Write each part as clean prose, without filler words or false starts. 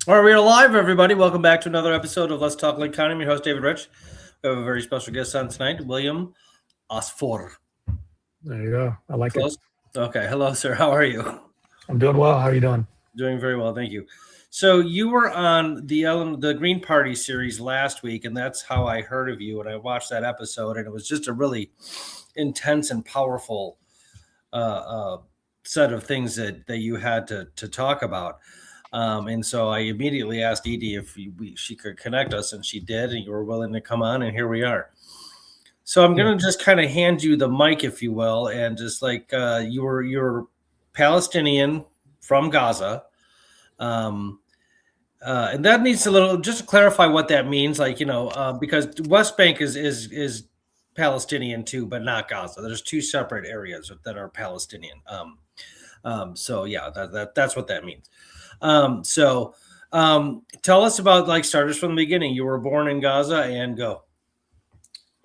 All right, we're live, everybody. Welcome back to another episode of Let's Talk Lake County. I'm your host, David Rich. We have a very special guest on tonight, William Asfour. There you go. I like Close? Okay. Hello, sir. How are you? I'm doing well. How are you doing? Doing very well. Thank you. So you were on the Green Party series last week, and that's how I heard of you. And I watched that episode, and it was just a really intense and powerful set of things that you had to talk about. And so I immediately asked Edie if she could connect us, and she did, and you were willing to come on, and here we are. So I'm going to just kind of hand you the mic, if you will, and just like you're Palestinian from Gaza. And that needs just to clarify what that means, because West Bank is Palestinian too, but not Gaza. There's two separate areas that are Palestinian. So yeah, that's what that means. Tell us about start us from the beginning. You were born in Gaza, and go.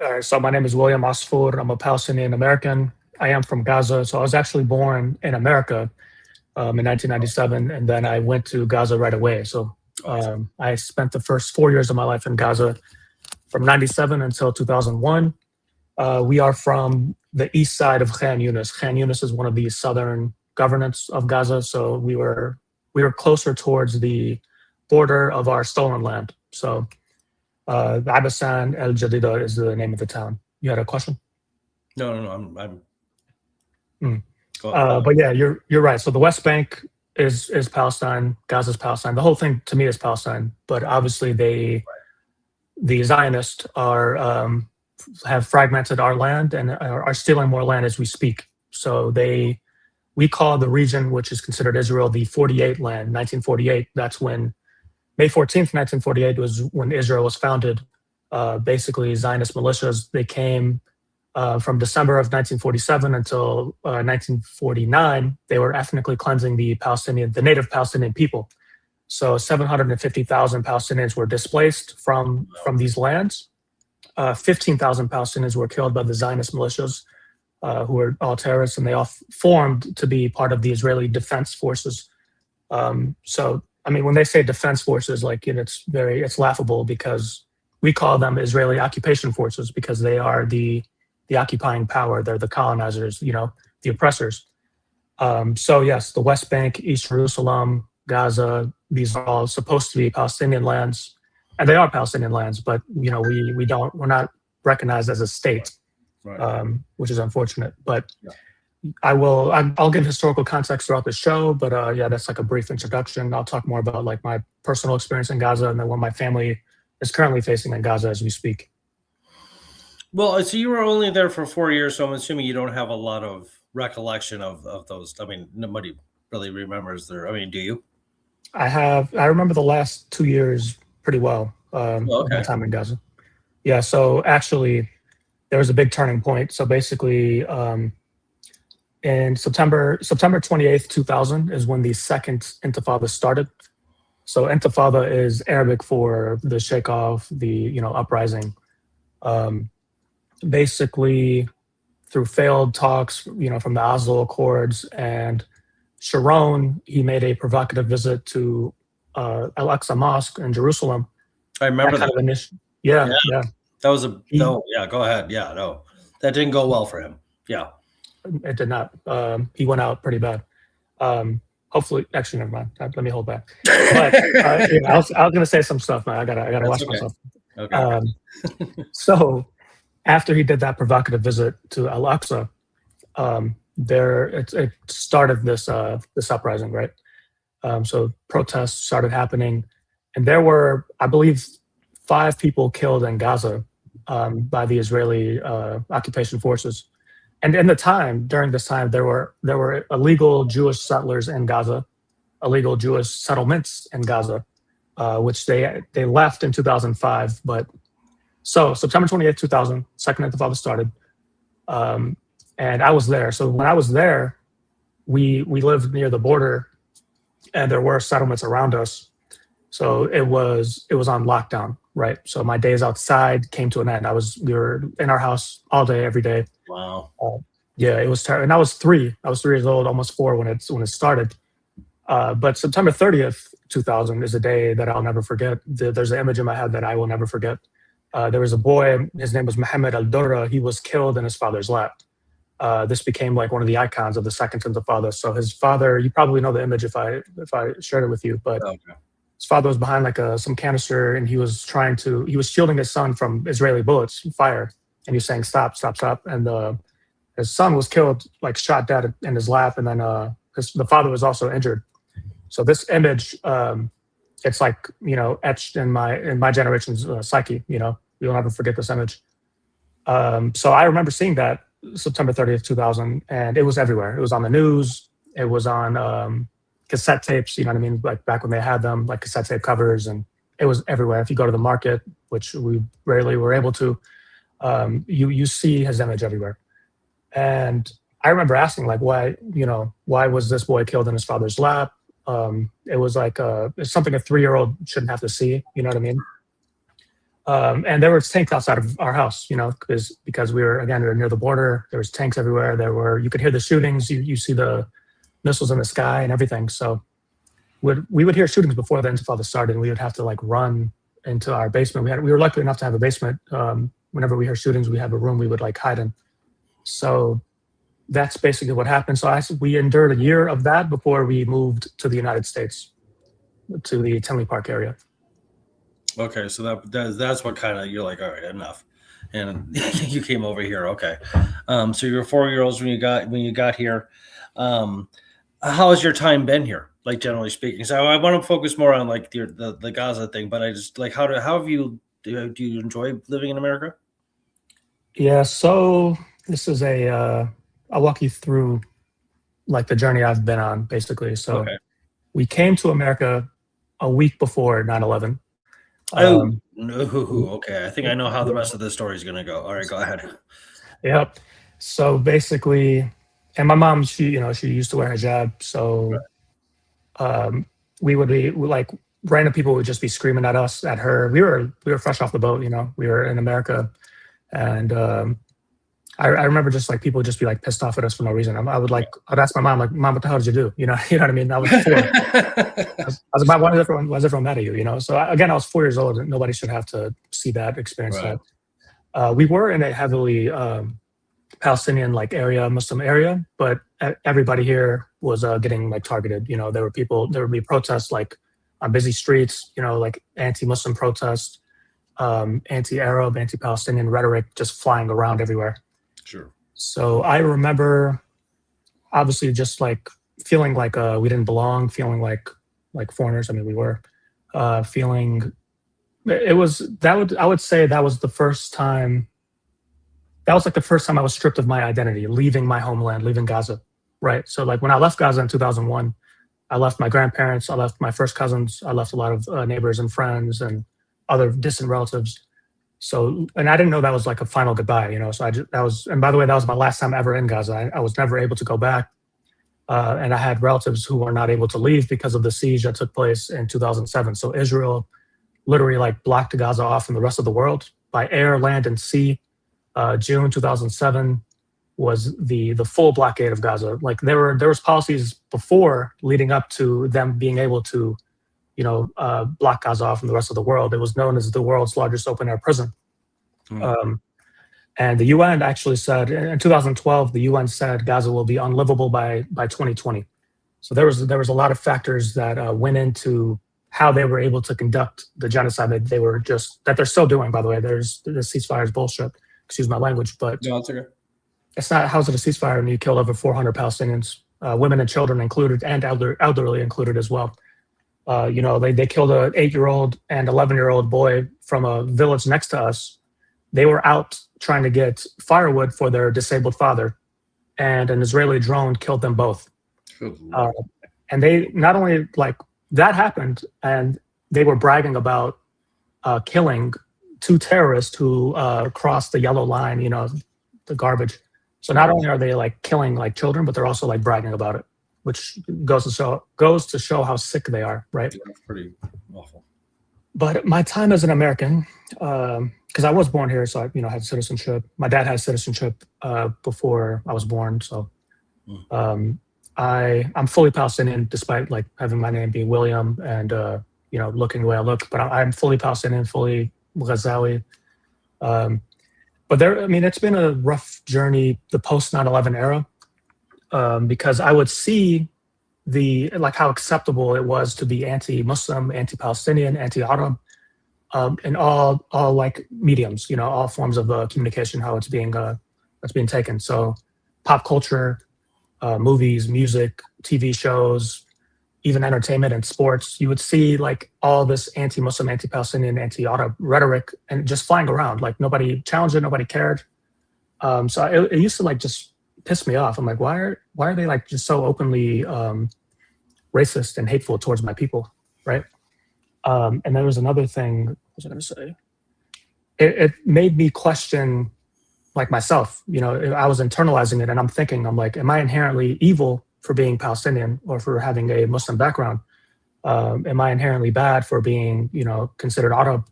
All right. So my name is William Asfour. I'm a Palestinian American. I am from Gaza. So I was actually born in America in 1997, and then I went to Gaza right away. So I spent the first 4 years of my life in Gaza from 97 until 2001. We are from the east side of Khan Yunis. Khan Yunis is one of the southern governance of Gaza. So we were closer towards the border of our stolen land. So Abasan El Jadida is the name of the town. You had a question? No. I'm But yeah, you're right. So the West Bank is Palestine. Gaza's Palestine. The whole thing to me is Palestine. But obviously the Zionists have fragmented our land and are stealing more land as we speak. So we call the region, which is considered Israel, the 48 land, 1948. That's when May 14th, 1948 was when Israel was founded. Basically, Zionist militias, they came from December of 1947 until 1949. They were ethnically cleansing the native Palestinian people. So 750,000 Palestinians were displaced from these lands. 15,000 Palestinians were killed by the Zionist militias, who were all terrorists, and they all formed to be part of the Israeli Defense Forces. So, I mean, when they say Defense Forces, it's laughable because we call them Israeli Occupation Forces because they are the occupying power. They're the colonizers, the oppressors. So yes, the West Bank, East Jerusalem, Gaza, these are all supposed to be Palestinian lands, and they are Palestinian lands, but we're not recognized as a state. Right. Which is unfortunate, but yeah. I'll give historical context throughout the show, but that's like a brief introduction. I'll talk more about like my personal experience in Gaza and then what my family is currently facing in Gaza as we speak. Well, so you were only there for 4 years, so I'm assuming you don't have a lot of recollection of those. I mean, nobody really remembers there. I mean, do you? I remember the last 2 years pretty well of my time in Gaza. Yeah, so actually there was a big turning point. So basically, in September 28th, 2000 is when the second Intifada started. So Intifada is Arabic for the shake-off, the uprising. Basically, through failed talks, from the Oslo Accords, and Sharon, he made a provocative visit to Al-Aqsa Mosque in Jerusalem. I remember that. Yeah. That was go ahead. Yeah, no, that didn't go well for him. Yeah. It did not. He went out pretty bad. Hopefully, actually, never mind. Let me hold back. But I was going to say some stuff, man. I gotta watch myself. Okay. So after he did that provocative visit to Al-Aqsa, it started this uprising, right? So protests started happening, and there were, I believe, 5 people killed in Gaza by the Israeli occupation forces. And during this time, there were illegal Jewish settlers in Gaza, illegal Jewish settlements in Gaza, which they left in 2005. But so September 28th, 2000, Second Intifada started, and I was there. So when I was there, we lived near the border, and there were settlements around us. So it was on lockdown, right? So my days outside came to an end. We were in our house all day, every day. Wow. Yeah, it was terrible. And I was 3. I was 3 years old, almost 4 when it started. But September 30th, 2000 is a day that I'll never forget. There's an image in my head that I will never forget. There was a boy, his name was Mohammed al-Durra. He was killed in his father's lap. This became like one of the icons of the second Intifada. So his father, you probably know the image if I shared it with you, but Okay. his father was behind like some canister, and he was shielding his son from Israeli bullets, fire, and he was saying stop, stop, stop. And his son was killed, like shot dead in his lap, and then the father was also injured. So this image, it's like, etched in my generation's psyche. We'll never forget this image. So I remember seeing that September 30th, 2000, and it was everywhere. It was on the news. It was on cassette tapes, you know what I mean? Like back when they had them, like cassette tape covers, and it was everywhere. If you go to the market, which we rarely were able to, you see his image everywhere. And I remember asking, like, why was this boy killed in his father's lap? It was like it's something a 3-year-old shouldn't have to see, you know what I mean? And there were tanks outside of our house, because we were near the border. There was tanks everywhere. You could hear the shootings. You see the missiles in the sky and everything. So we would hear shootings before the Intifada started, and we would have to like run into our basement. We were lucky enough to have a basement. Whenever we hear shootings, we have a room we would like hide in. So that's basically what happened. So we endured a year of that before we moved to the United States, to the Tinley Park area. Okay, so that's what kind of, you're like, all right, enough, and you came over here. Okay, so you were 4 years old when you got here. How has your time been here, like generally speaking? So I want to focus more on like the Gaza thing, but I just like how have you do you enjoy living in America? Yeah, so this is I'll walk you through like the journey I've been on, basically. So Okay. we came to America a week before 9/11. Oh no. Okay, I think I know how the rest of the story is going to go. All right, go ahead. Yep. So basically, and my mom, she used to wear hijab. So we would be like, random people would just be screaming at us, at her. We were fresh off the boat, we were in America. And I remember just like people would just be like pissed off at us for no reason. I'd ask my mom, like, Mom, what the hell did you do? You know what I mean? I was 4. I was like, why is everyone mad at you? So again, I was 4 years old, and nobody should have to see that, experience Right. that. We were in a heavily Palestinian like area, Muslim area, but everybody here was getting like targeted. There would be protests like on busy streets, like anti-Muslim protests, anti-Arab, anti-Palestinian rhetoric just flying around everywhere. Sure. So I remember obviously just like feeling like we didn't belong, feeling like foreigners. I mean, we were feeling I would say that was the first time. That was like the first time I was stripped of my identity, leaving my homeland, leaving Gaza. Right. So like when I left Gaza in 2001, I left my grandparents, I left my first cousins, I left a lot of neighbors and friends and other distant relatives. So, and I didn't know that was like a final goodbye, So and by the way, that was my last time ever in Gaza. I was never able to go back. And I had relatives who were not able to leave because of the siege that took place in 2007. So Israel literally like blocked Gaza off from the rest of the world by air, land, and sea. June 2007 was the full blockade of Gaza. Like there was policies before leading up to them being able to block Gaza off from the rest of the world. It was known as the world's largest open air prison. And the UN actually said in 2012, the UN said Gaza will be unlivable by 2020. So there was a lot of factors that went into how they were able to conduct the genocide that they're still doing, by the way. The ceasefire is bullshit. Excuse my language, but No, it's okay. It's not. How's it a ceasefire when you killed over 400 Palestinians, women and children included, and elderly included as well? They killed an 8-year-old and 11-year-old boy from a village next to us. They were out trying to get firewood for their disabled father, and an Israeli drone killed them both. And they not only like that happened, and they were bragging about killing 2 terrorists who crossed the yellow line, the garbage. So not only are they like killing like children, but they're also like bragging about it, which goes to show how sick they are, right? Yeah, pretty awful. But my time as an American, because I was born here, so I had citizenship. My dad had citizenship before I was born, so I'm fully Palestinian, despite like having my name being William and looking the way I look. But I'm fully Palestinian, fully Ghazawi. Um, but it's been a rough journey, the post 9/11 era, because I would see how acceptable it was to be anti-Muslim, anti-Palestinian, anti-Arab, in all like mediums, all forms of communication, how it's being taken. So, pop culture, movies, music, TV shows, even entertainment and sports, you would see like all this anti-Muslim, anti-Palestinian, anti-Arab rhetoric and just flying around. Like nobody challenged it, nobody cared. So it used to like just piss me off. I'm like, why are they like just so openly racist and hateful towards my people, right? And there was another thing. What was I going to say? It made me question like myself. I was internalizing it, and I'm like, am I inherently evil for being Palestinian or for having a Muslim background? Am I inherently bad for being, considered Arab?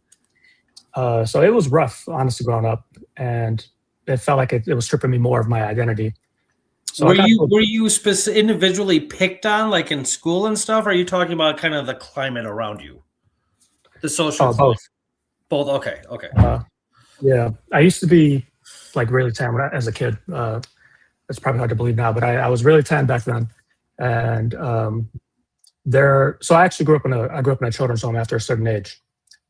So it was rough, honestly, growing up, and it felt like it was stripping me more of my identity. So were you individually picked on, like in school and stuff? Or are you talking about kind of the climate around you, the social climate? Both. Okay. Yeah, I used to be like really tan as a kid. It's probably hard to believe now, but I was really tan back then. And so I actually grew up in a children's home after a certain age.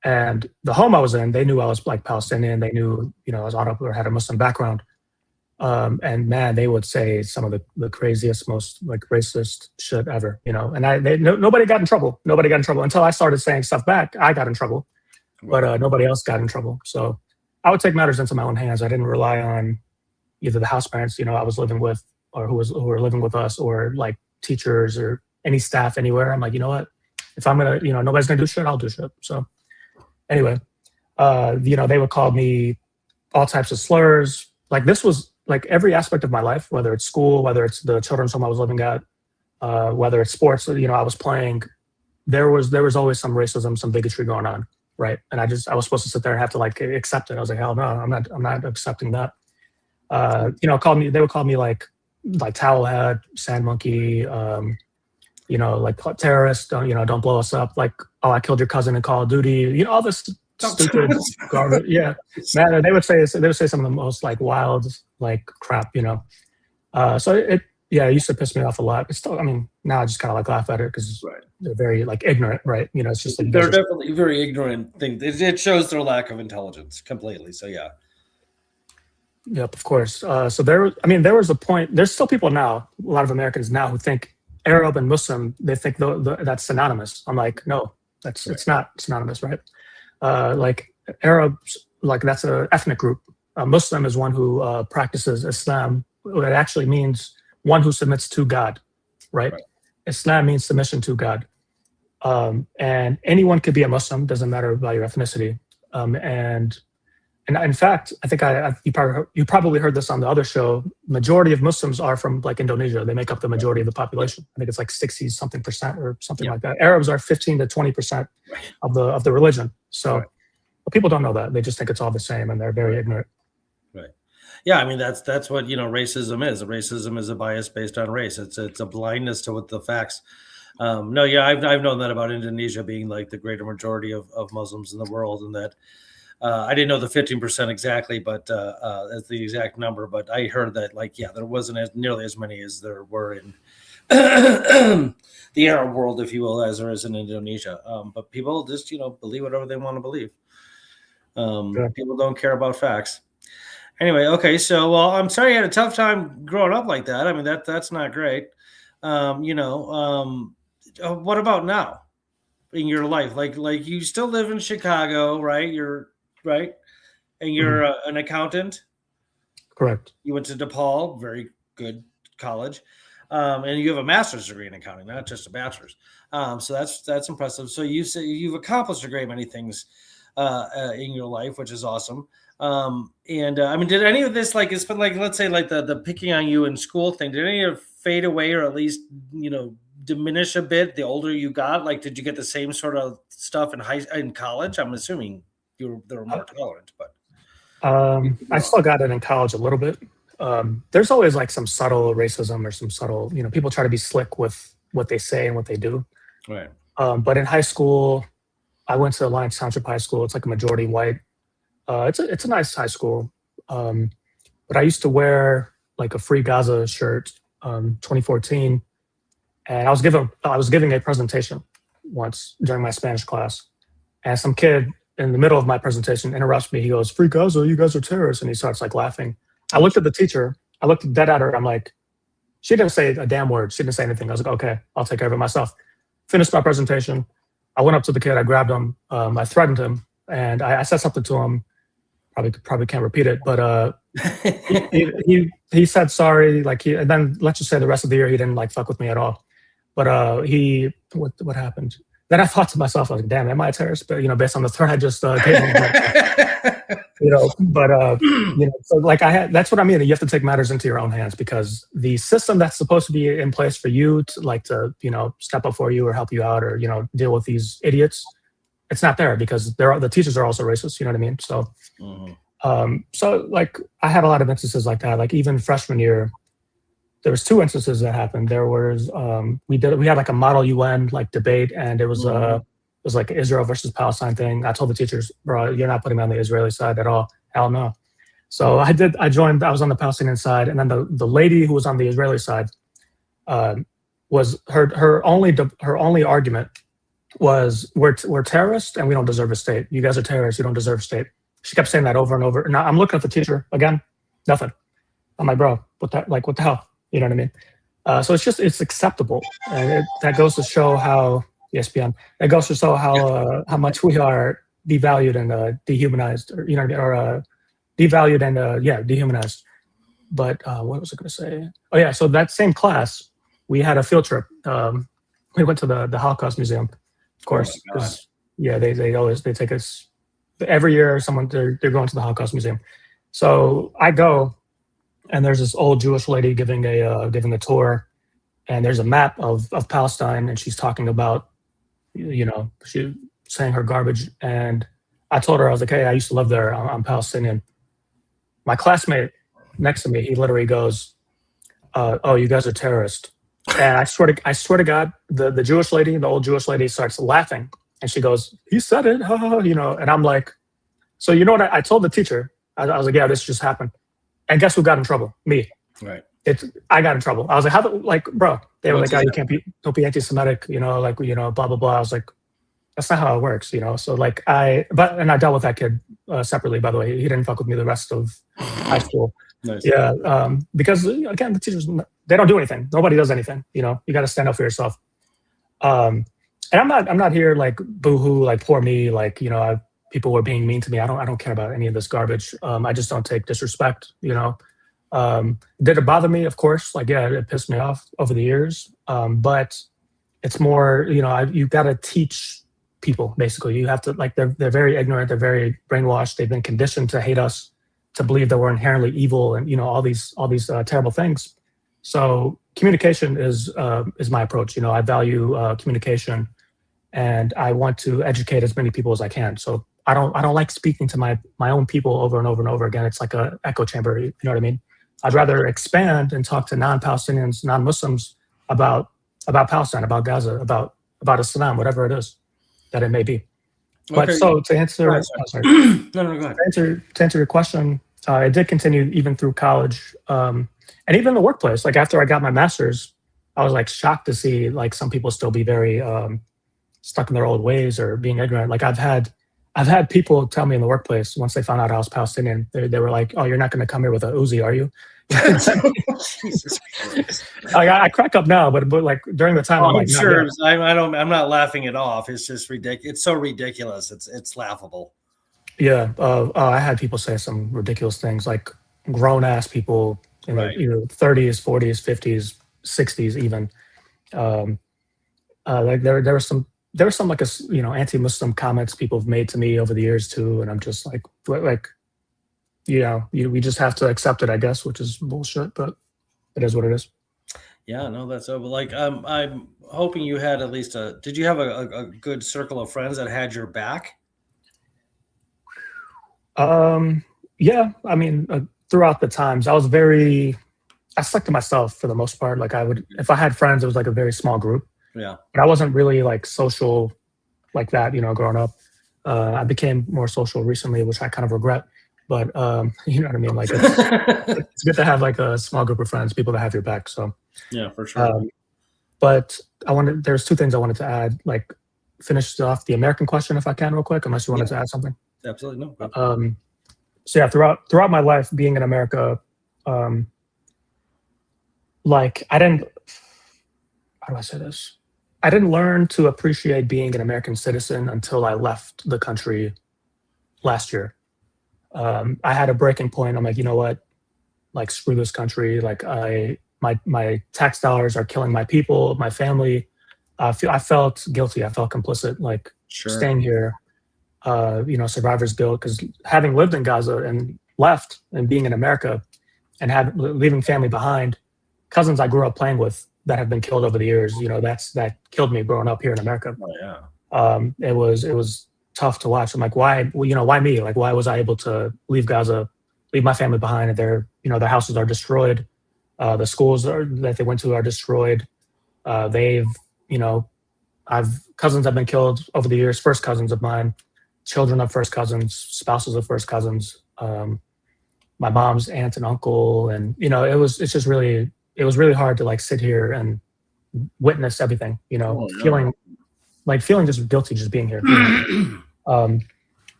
And the home I was in, they knew I was like Palestinian. They knew, I was Arab or had a Muslim background. And man, they would say some of the craziest, most like racist shit ever, and nobody got in trouble. Nobody got in trouble until I started saying stuff back. I got in trouble, but nobody else got in trouble. So I would take matters into my own hands. I didn't rely on either the house parents, I was living with, or who were living with us, or like teachers or any staff anywhere. I'm like, you know what? If I'm gonna, nobody's gonna do shit, I'll do shit. So anyway, they would call me all types of slurs. Like this was like every aspect of my life, whether it's school, whether it's the children's home I was living at, whether it's sports, I was playing. There was always some racism, some bigotry going on, right? And I was supposed to sit there and have to like accept it. I was like, hell no, I'm not accepting that. They would call me like towel head, sand monkey, like terrorist, don't blow us up. Like, oh, I killed your cousin in Call of Duty, all this stupid garbage. Yeah, man, they would say some of the most like wild like crap, So it used to piss me off a lot. But still, now I just kind of like laugh at it because they're very like ignorant, right? It's just like they're definitely very ignorant things. It shows their lack of intelligence completely. So yeah. Yep, of course. So there was a point. There's still people now, a lot of Americans now, who think Arab and Muslim. They think that's synonymous. I'm like, no, it's not synonymous, right? Like Arabs, like that's an ethnic group. Muslim is one who practices Islam. It actually means one who submits to God, right? Islam means submission to God, and anyone could be a Muslim. Doesn't matter about your ethnicity, and in fact, I think you probably heard this on the other show. Majority of Muslims are from like Indonesia. They make up the majority of the population. I think it's like 60-something% or something like that. Arabs are 15 to 20% of the religion. So but people don't know that. They just think it's all the same, and they're very ignorant. Right. Yeah, that's what racism is. Racism is a bias based on race. It's a blindness to what the facts. I've known that about Indonesia being like the greater majority of Muslims in the world, and that. I didn't know the 15% exactly, but that's the exact number. But I heard that, there wasn't nearly as many as there were in the Arab world, if you will, as there is in Indonesia. But people just, believe whatever they want to believe. People don't care about facts. Anyway, okay. So, well, I'm sorry you had a tough time growing up like that. That's not great. What about now in your life? Like you still live in Chicago, right? Right? And you're an accountant? Correct. You went to DePaul, very good college. And you have a master's degree in accounting, not just a bachelor's. So that's impressive. So you say you've accomplished a great many things in your life, which is awesome. Did any of this, it's been let's say the picking on you in school thing, did any of it fade away or at least, diminish a bit the older you got? Did you get the same sort of stuff in college? I'm assuming they were more tolerant, but I still got it in college a little bit. there's always like some subtle racism or some subtle, people try to be slick with what they say and what they do. Right. But in high school, I went to Alliance Township High School. It's like a majority white. It's a nice high school. But I used to wear like a Free Gaza shirt, 2014, and I was giving a presentation once during my Spanish class, and some kid in the middle of my presentation interrupts me. He goes, "Free Gaza, you guys are terrorists," and he starts like laughing. I looked at the teacher. I looked dead at her. I'm like, she didn't say a damn word. She didn't say anything. I was like, okay, I'll take care of it myself. Finished my presentation. I went up to the kid. I grabbed him. I threatened him, and I said something to him. Probably can't repeat it, but he said sorry. And then let's just say the rest of the year he didn't like fuck with me at all. But what happened? Then I thought to myself, I was like, damn, am I a terrorist? But based on the threat I just gave him, so like that's what I mean. You have to take matters into your own hands, because the system that's supposed to be in place for you to step up for you or help you out or deal with these idiots, it's not there, because the teachers are also racist. You know what I mean? So, so like I had a lot of instances like that. Like even freshman year, there was 2 instances that happened. There was we had like a model UN like debate, and it was like Israel versus Palestine thing. I told the teachers, bro, you're not putting me on the Israeli side at all. Hell no. So I joined. I was on the Palestinian side, and then the lady who was on the Israeli side was her only argument was we're terrorists and we don't deserve a state. You guys are terrorists. You don't deserve a state. She kept saying that over and over. Now I'm looking at the teacher again. Nothing. I'm like, bro, what the hell? You know what I mean? So it's acceptable, and that goes to show how ESPN. That goes to show how much we are devalued and dehumanized, or devalued and dehumanized. But what was I going to say? Oh yeah, so that same class, we had a field trip. We went to the Holocaust Museum, of course, because they take us every year. They're going to the Holocaust Museum, so I go. And there's this old Jewish lady giving a tour, and there's a map of Palestine, and she's talking about, she saying her garbage. And I told her, I was like, hey, I used to live there. I'm Palestinian. My classmate next to me, he literally goes, oh, you guys are terrorists. And I swear to God, the Jewish lady, the old Jewish lady, starts laughing, and she goes, he said it, and I'm like, so you know what I told the teacher? I was like, yeah, this just happened. And guess who got in trouble? Me. Right. I got in trouble. I was like, bro, they were like, oh, don't be anti-Semitic, blah, blah, blah. I was like, that's not how it works, So like and I dealt with that kid separately, by the way. He didn't fuck with me the rest of high school. Nice. Yeah. Because again, the teachers, they don't do anything. Nobody does anything, You got to stand up for yourself. And I'm not here like boo-hoo, like poor me, like, people were being mean to me. I don't care about any of this garbage. I just don't take disrespect, Did it bother me? Of course. Like, yeah, it pissed me off over the years. But it's more, you got to teach people, basically. You have to, like, they're very ignorant. They're very brainwashed. They've been conditioned to hate us, to believe that we're inherently evil and, all these terrible things. So communication is my approach. I value communication, and I want to educate as many people as I can. So I don't like speaking to my own people over and over and over again. It's like an echo chamber. You know what I mean? I'd rather expand and talk to non-Palestinians, non-Muslims about Palestine, about Gaza, about Islam, whatever it is that it may be. But so to answer, go ahead. To answer your question, it did continue even through college, and even the workplace. Like after I got my master's, I was like shocked to see like some people still be very stuck in their old ways or being ignorant. Like I've had people tell me in the workplace once they found out I was Palestinian, they were like, "Oh, you're not going to come here with a Uzi, are you?" Jesus Christ. I crack up now, but like during the time, I'm like, sure. I'm not laughing it off. It's just ridiculous. It's so ridiculous. It's laughable. Yeah, I had people say some ridiculous things, like grown ass people in their 30s, 40s, 50s, 60s, even. Like there were some like anti-Muslim comments people have made to me over the years too, and I'm just like we just have to accept it, I guess, which is bullshit, but it is what it is. Yeah, no, that's over. Like I'm hoping you had at least did you have a good circle of friends that had your back? Yeah, I mean, throughout the times, I stuck to myself for the most part. Like if I had friends, it was like a very small group. Yeah. But I wasn't really like social like that, growing up. I became more social recently, which I kind of regret. But you know what I mean? Like it's good to have like a small group of friends, people that have your back. So yeah, for sure. but there's two things I wanted to add, like finish off the American question if I can real quick, unless you wanted to add something. Absolutely. No. So yeah, throughout my life being in America, like how do I say this? I didn't learn to appreciate being an American citizen until I left the country last year. I had a breaking point. I'm like, you know what? Like, screw this country. Like, my tax dollars are killing my people, my family. I felt guilty. I felt complicit. Like staying here, survivor's guilt. Because having lived in Gaza and left and being in America and leaving family behind, cousins I grew up playing with that have been killed over the years, that killed me growing up here in America. Oh, yeah. It was tough to watch. I'm like, why me? Like, why was I able to leave Gaza, leave my family behind? And their houses are destroyed. The schools that they went to are destroyed. Cousins have been killed over the years, first cousins of mine, children of first cousins, spouses of first cousins, my mom's aunt and uncle. And, it was really hard to like sit here and witness everything, feeling just guilty just being here.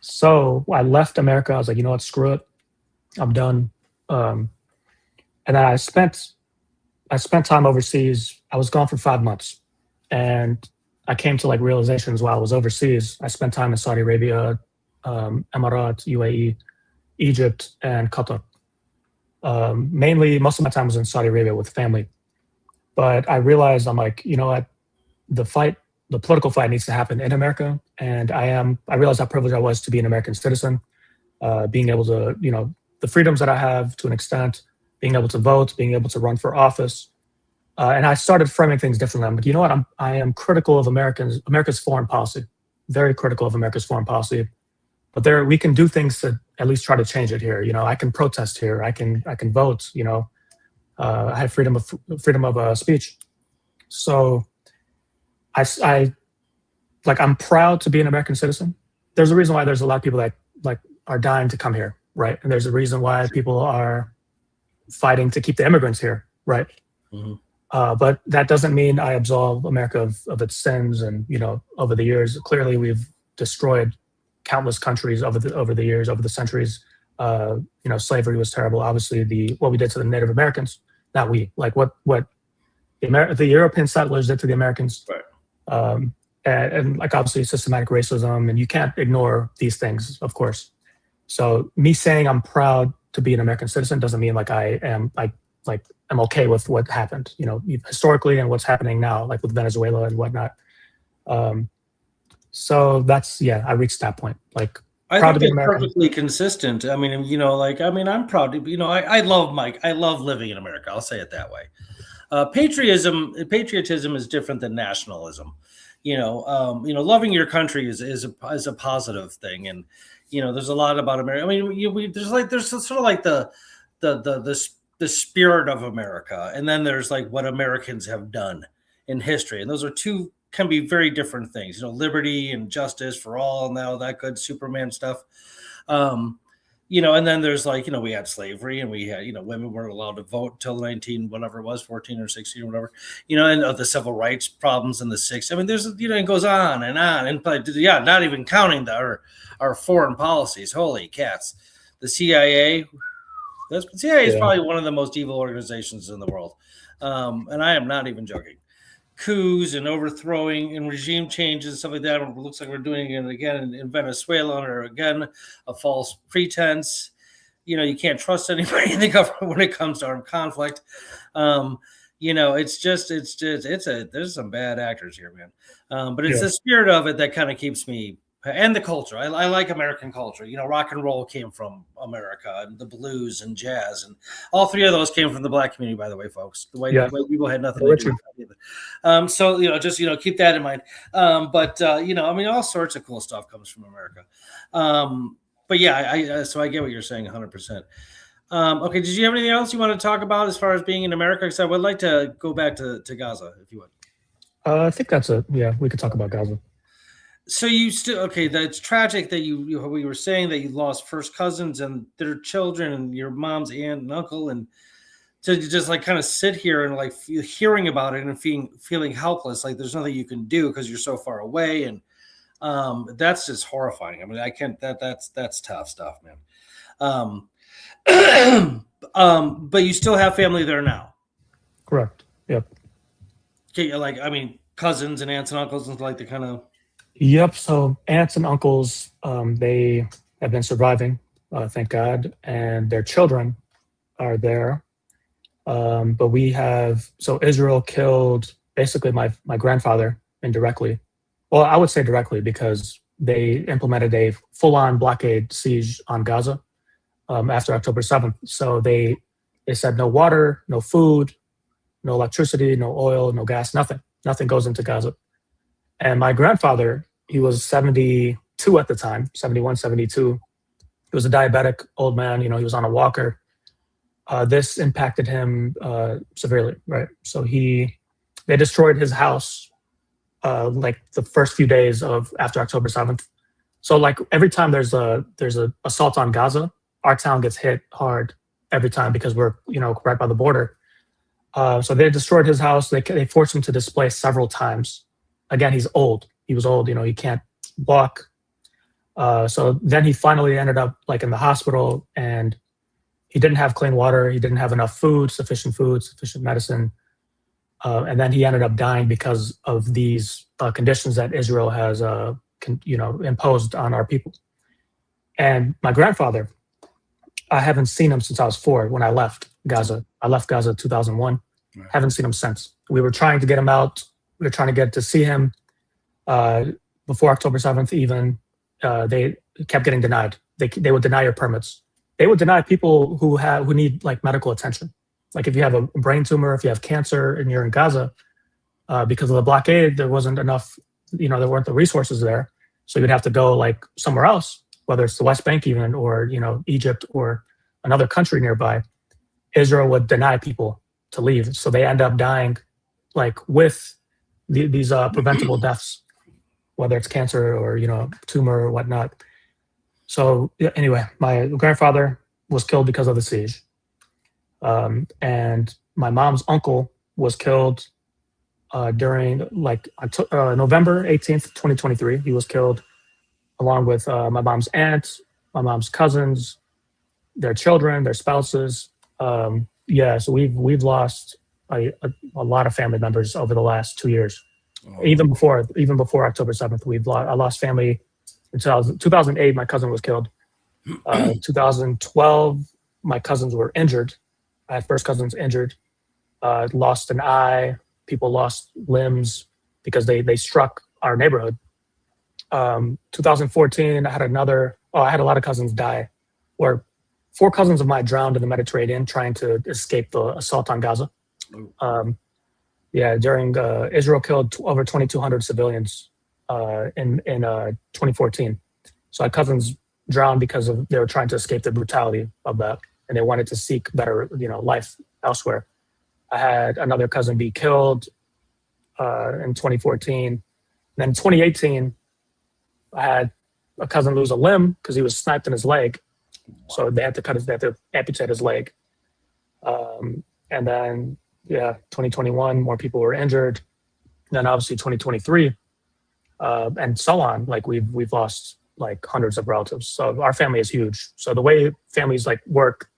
So I left America. I was like, you know what, screw it. I'm done. And then I spent time overseas. I was gone for 5 months, and I came to like realizations while I was overseas. I spent time in Saudi Arabia, Emirates, UAE, Egypt, and Qatar. Mainly, most of my time was in Saudi Arabia with family. But I realized, I'm like, you know what, the political fight needs to happen in America. And I realized how privileged I was to be an American citizen, being able to, the freedoms that I have to an extent, being able to vote, being able to run for office. And I started framing things differently. I'm like, you know what, I am critical of America's foreign policy, very critical of America's foreign policy. But we can do things to at least try to change it here. I can protest here. I can vote. I have freedom of speech. So I'm proud to be an American citizen. There's a reason why there's a lot of people that like are dying to come here, right? And there's a reason why people are fighting to keep the immigrants here, right? Mm-hmm. But that doesn't mean I absolve America of its sins. And over the years, clearly we've destroyed countless countries over the years, over the centuries. Slavery was terrible. Obviously, what we did to the Native Americans, not we, like what the European settlers did to the Americans. Right. And like obviously systematic racism, and you can't ignore these things, of course. So me saying I'm proud to be an American citizen doesn't mean like I am I'm okay with what happened, historically, and what's happening now, like with Venezuela and whatnot. So I reached that point. Like, I think it's perfectly consistent. I mean, I'm proud to, I love living in America. I'll say it that way. Patriotism is different than nationalism. Loving your country is a positive thing. And, there's a lot about America. I mean, there's sort of like the spirit of America. And then there's like what Americans have done in history. And those are can be very different things, liberty and justice for all and all that good Superman stuff. And then there's like, we had slavery, and we had, women weren't allowed to vote till 14 or 16 or whatever, and the civil rights problems in the 60s. I mean, there's, it goes on and on. And not even counting our foreign policies. Holy cats. The CIA, the CIA is probably one of the most evil organizations in the world. And I am not even joking. Coups and overthrowing and regime changes and stuff like that. It looks like we're doing it again in Venezuela under, again, a false pretense. You can't trust anybody in the government when it comes to armed conflict. There's some bad actors here, man. But it's the spirit of it that kind of keeps me, and the culture. I like American culture. Rock and roll came from America, and the blues and jazz, and all three of those came from the Black community, by the way, folks. The white people had nothing to do with it. So keep that in mind. All sorts of cool stuff comes from America. So I get what you're saying 100%. Okay, did you have anything else you want to talk about as far as being in America? Because I would like to go back to Gaza, if you would. I think that's it. Yeah, we could talk about Gaza. So you still okay? That's tragic that we were saying that you lost first cousins and their children and your mom's aunt and uncle, and to just like kind of sit here and like hearing about it and feeling helpless, like there's nothing you can do because you're so far away, and that's just horrifying. I mean, I can't that's tough stuff, man. Um, but you still have family there now. Correct. Yep. Okay, like I mean, cousins and aunts and uncles and like the kind of. Yep. So aunts and uncles, they have been surviving, thank God, and their children are there. But we have so Israel killed basically my grandfather indirectly. Well, I would say directly because they implemented a full-on blockade siege on Gaza after October 7th. So they said no water, no food, no electricity, no oil, no gas, nothing. Nothing goes into Gaza. And my grandfather, he was 72 at the time, 71, 72. He was a diabetic old man. He was on a walker. This impacted him severely, right? So they destroyed his house like the first few days of after October 7th. So like every time there's a assault on Gaza, our town gets hit hard every time because we're right by the border. So they destroyed his house. They forced him to displace several times. Again, he's old. He was old. He can't walk. So then he finally ended up like in the hospital, and he didn't have clean water. He didn't have enough food, sufficient medicine. And then he ended up dying because of these conditions that Israel has, imposed on our people. And my grandfather, I haven't seen him since I was 4 when I left Gaza. I left Gaza 2001. Right. Haven't seen him since. We were trying to get him out. We were trying to get to see him before October 7th even. They kept getting denied. They would deny your permits. They would deny people who need like medical attention. Like if you have a brain tumor, if you have cancer and you're in Gaza, because of the blockade, there wasn't enough, there weren't the resources there. So you'd have to go like somewhere else, whether it's the West Bank even, or, Egypt or another country nearby. Israel would deny people to leave. So they end up dying like with these preventable deaths, whether it's cancer or, tumor or whatnot. So anyway, my grandfather was killed because of the siege. And my mom's uncle was killed during like November 18th, 2023. He was killed along with my mom's aunt, my mom's cousins, their children, their spouses. So we've lost a lot of family members over the last 2 years. Oh. Even before October 7th, I lost family in 2008. My cousin was killed. 2012, my cousins were injured. I had first cousins injured, lost an eye. People lost limbs because they struck our neighborhood. 2014, I had a lot of cousins die, where 4 cousins of mine drowned in the Mediterranean trying to escape the assault on Gaza. During Israel killed over 2,200 civilians in 2014. So I had cousins drowned because they were trying to escape the brutality of that, and they wanted to seek better, life elsewhere. I had another cousin be killed in 2014. Then in 2018, I had a cousin lose a limb because he was sniped in his leg. So they had to amputate his leg. And then 2021, more people were injured. And then obviously 2023, and so on. Like we've lost like hundreds of relatives. So our family is huge. So the way families like work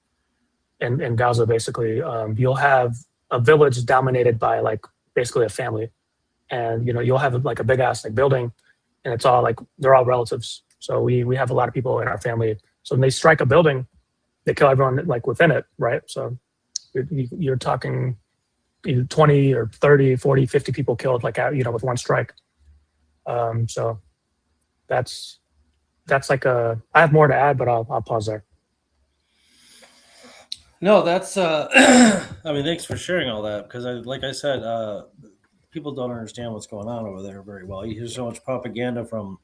in Gaza, basically, you'll have a village dominated by like basically a family, and you'll have like a big ass like building, and it's all like they're all relatives. So we have a lot of people in our family. So when they strike a building, they kill everyone like within it, right? So you're talking 20 or 30, 40, 50 people killed like with one strike. So that's like I have more to add, but I'll pause there. No, that's I mean, thanks for sharing all that, because like I said, people don't understand what's going on over there very well. You hear so much propaganda from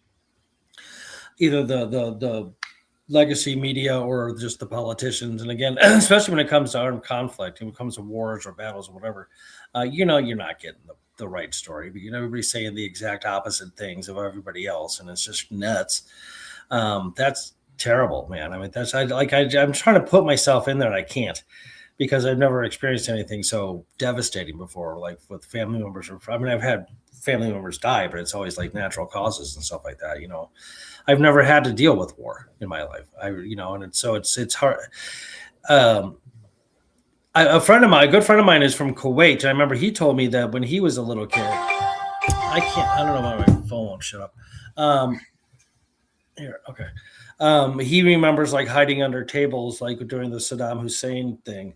either the legacy media or just the politicians. And again, especially when it comes to armed conflict, when it comes to wars or battles or whatever, you're not getting the right story. But everybody's saying the exact opposite things of everybody else, and it's just nuts. That's terrible, man. I mean, I'm trying to put myself in there, and I can't, because I've never experienced anything so devastating before, like with family members. I've had family members die, but it's always like natural causes and stuff like that. I've never had to deal with war in my life. It's hard. A good friend of mine is from Kuwait. And I remember he told me that when he was a little kid, I don't know why my phone won't shut up. Here, okay. He remembers like hiding under tables, like during the Saddam Hussein thing.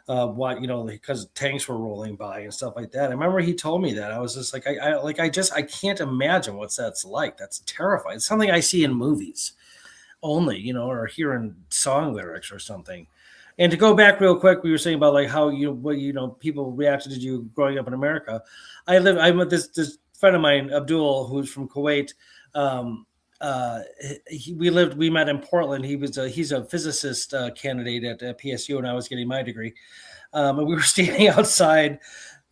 Because tanks were rolling by and stuff like that. I remember he told me that. I was just like, I can't imagine what that's like. That's terrifying. It's something I see in movies only, or hear in song lyrics or something. And to go back real quick, we were saying about like how people reacted to you growing up in America. I'm with this friend of mine, Abdul, who's from Kuwait. We met in Portland. He's a physicist candidate at PSU, and I was getting my degree. And we were standing outside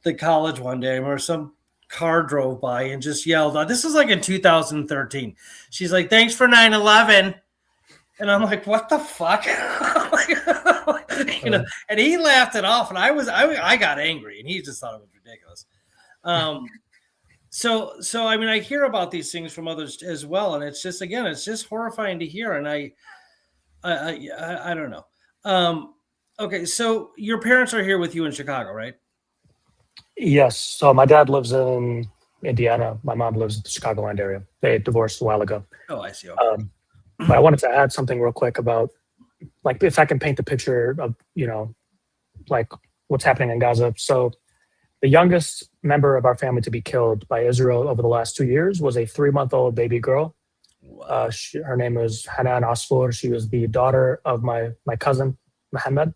the college one day, where some car drove by and just yelled, this was like in 2013. She's like, "Thanks for 9/11." And I'm like, what the fuck? And he laughed it off, and I got angry, and he just thought it was ridiculous. So I mean, I hear about these things from others as well, and it's just horrifying to hear. And I don't know. Okay, so your parents are here with you in Chicago, right? Yes. So my dad lives in Indiana. My mom lives in the Chicagoland area. They divorced a while ago. Oh, I see. Okay. But I wanted to add something real quick about, like, if I can paint the picture of, like what's happening in Gaza. So the youngest member of our family to be killed by Israel over the last 2 years was a 3-month-old baby girl. Wow. Her name was Hanan Asfour. She was the daughter of my cousin, Mohammed.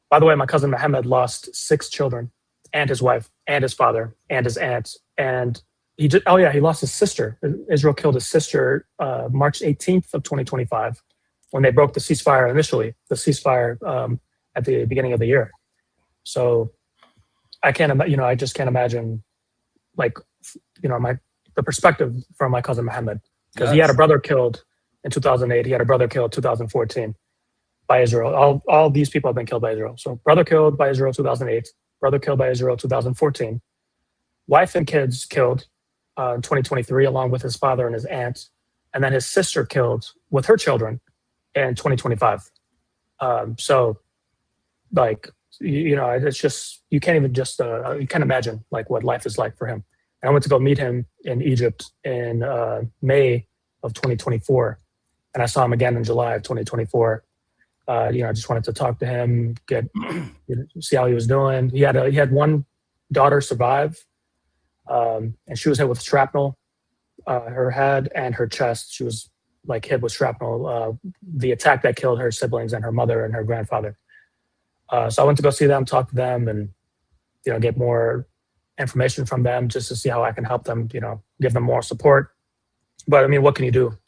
By the way, my cousin Mohammed lost 6 children, and his wife, and his father, and his aunt. And he lost his sister. Israel killed his sister March 18th of 2025 when they broke the ceasefire initially, at the beginning of the year. So I just can't imagine, like, the perspective from my cousin Mohammed, because he had a brother killed in 2008. He had a brother killed 2014 by Israel. All these people have been killed by Israel. So brother killed by Israel 2008, brother killed by Israel 2014, wife and kids killed in 2023 along with his father and his aunt, and then his sister killed with her children in 2025. So, like, it's just, you can't even just you can't imagine like what life is like for him. And I went to go meet him in Egypt in May of 2024, and I saw him again in July of 2024. I just wanted to talk to him, see how he was doing. He had one daughter survive, and she was hit with shrapnel, her head and her chest. She was like hit with shrapnel. The attack that killed her siblings and her mother and her grandfather. So I went to go see them, talk to them, and get more information from them just to see how I can help them. Give them more support. But I mean, what can you do?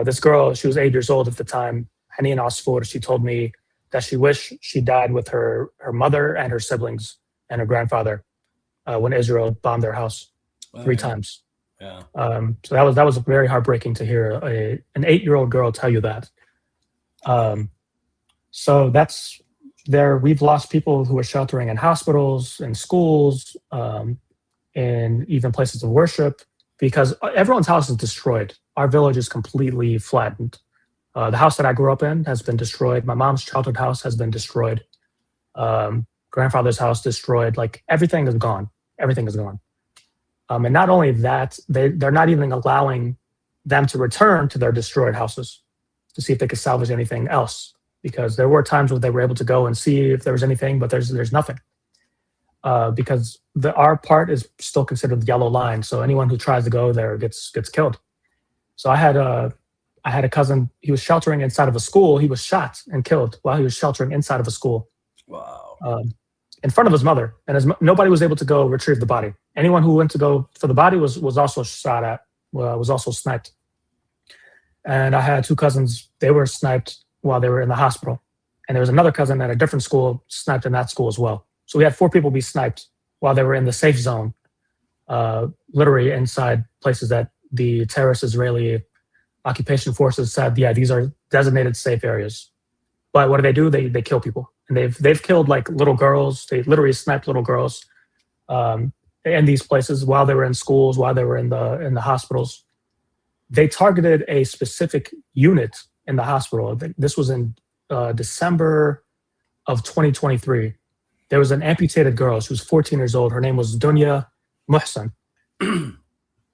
This girl, she was 8 years old at the time. Hanin Asfour, she told me that she wished she died with her mother and her siblings and her grandfather when Israel bombed their house 3 times. Yeah. So that was very heartbreaking to hear an 8-year-old girl tell you that. So that's there. We've lost people who are sheltering in hospitals, in schools, in even places of worship, because everyone's house is destroyed. Our village is completely flattened. The house that I grew up in has been destroyed. My mom's childhood house has been destroyed. Grandfather's house destroyed. Like, everything is gone. Everything is gone. And not only that, they're not even allowing them to return to their destroyed houses to see if they could salvage anything else. Because there were times where they were able to go and see if there was anything, but there's nothing. Because our part is still considered the yellow line. So anyone who tries to go there gets killed. So I had a cousin. He was sheltering inside of a school. He was shot and killed while he was sheltering inside of a school. Wow. In front of his mother, and nobody was able to go retrieve the body. Anyone who went to go for the body was also shot at, was also sniped. And I had two cousins, they were sniped while they were in the hospital. And there was another cousin at a different school sniped in that school as well. So we had 4 people be sniped while they were in the safe zone, literally inside places that the terrorist Israeli occupation forces said, yeah, these are designated safe areas. But what do? They kill people. And they've killed like little girls. They literally sniped little girls in these places while they were in schools, while they were in the hospitals. They targeted a specific unit in the hospital. This was in December of 2023. There was an amputated girl. She was 14 years old. Her name was Dunya Muhsan.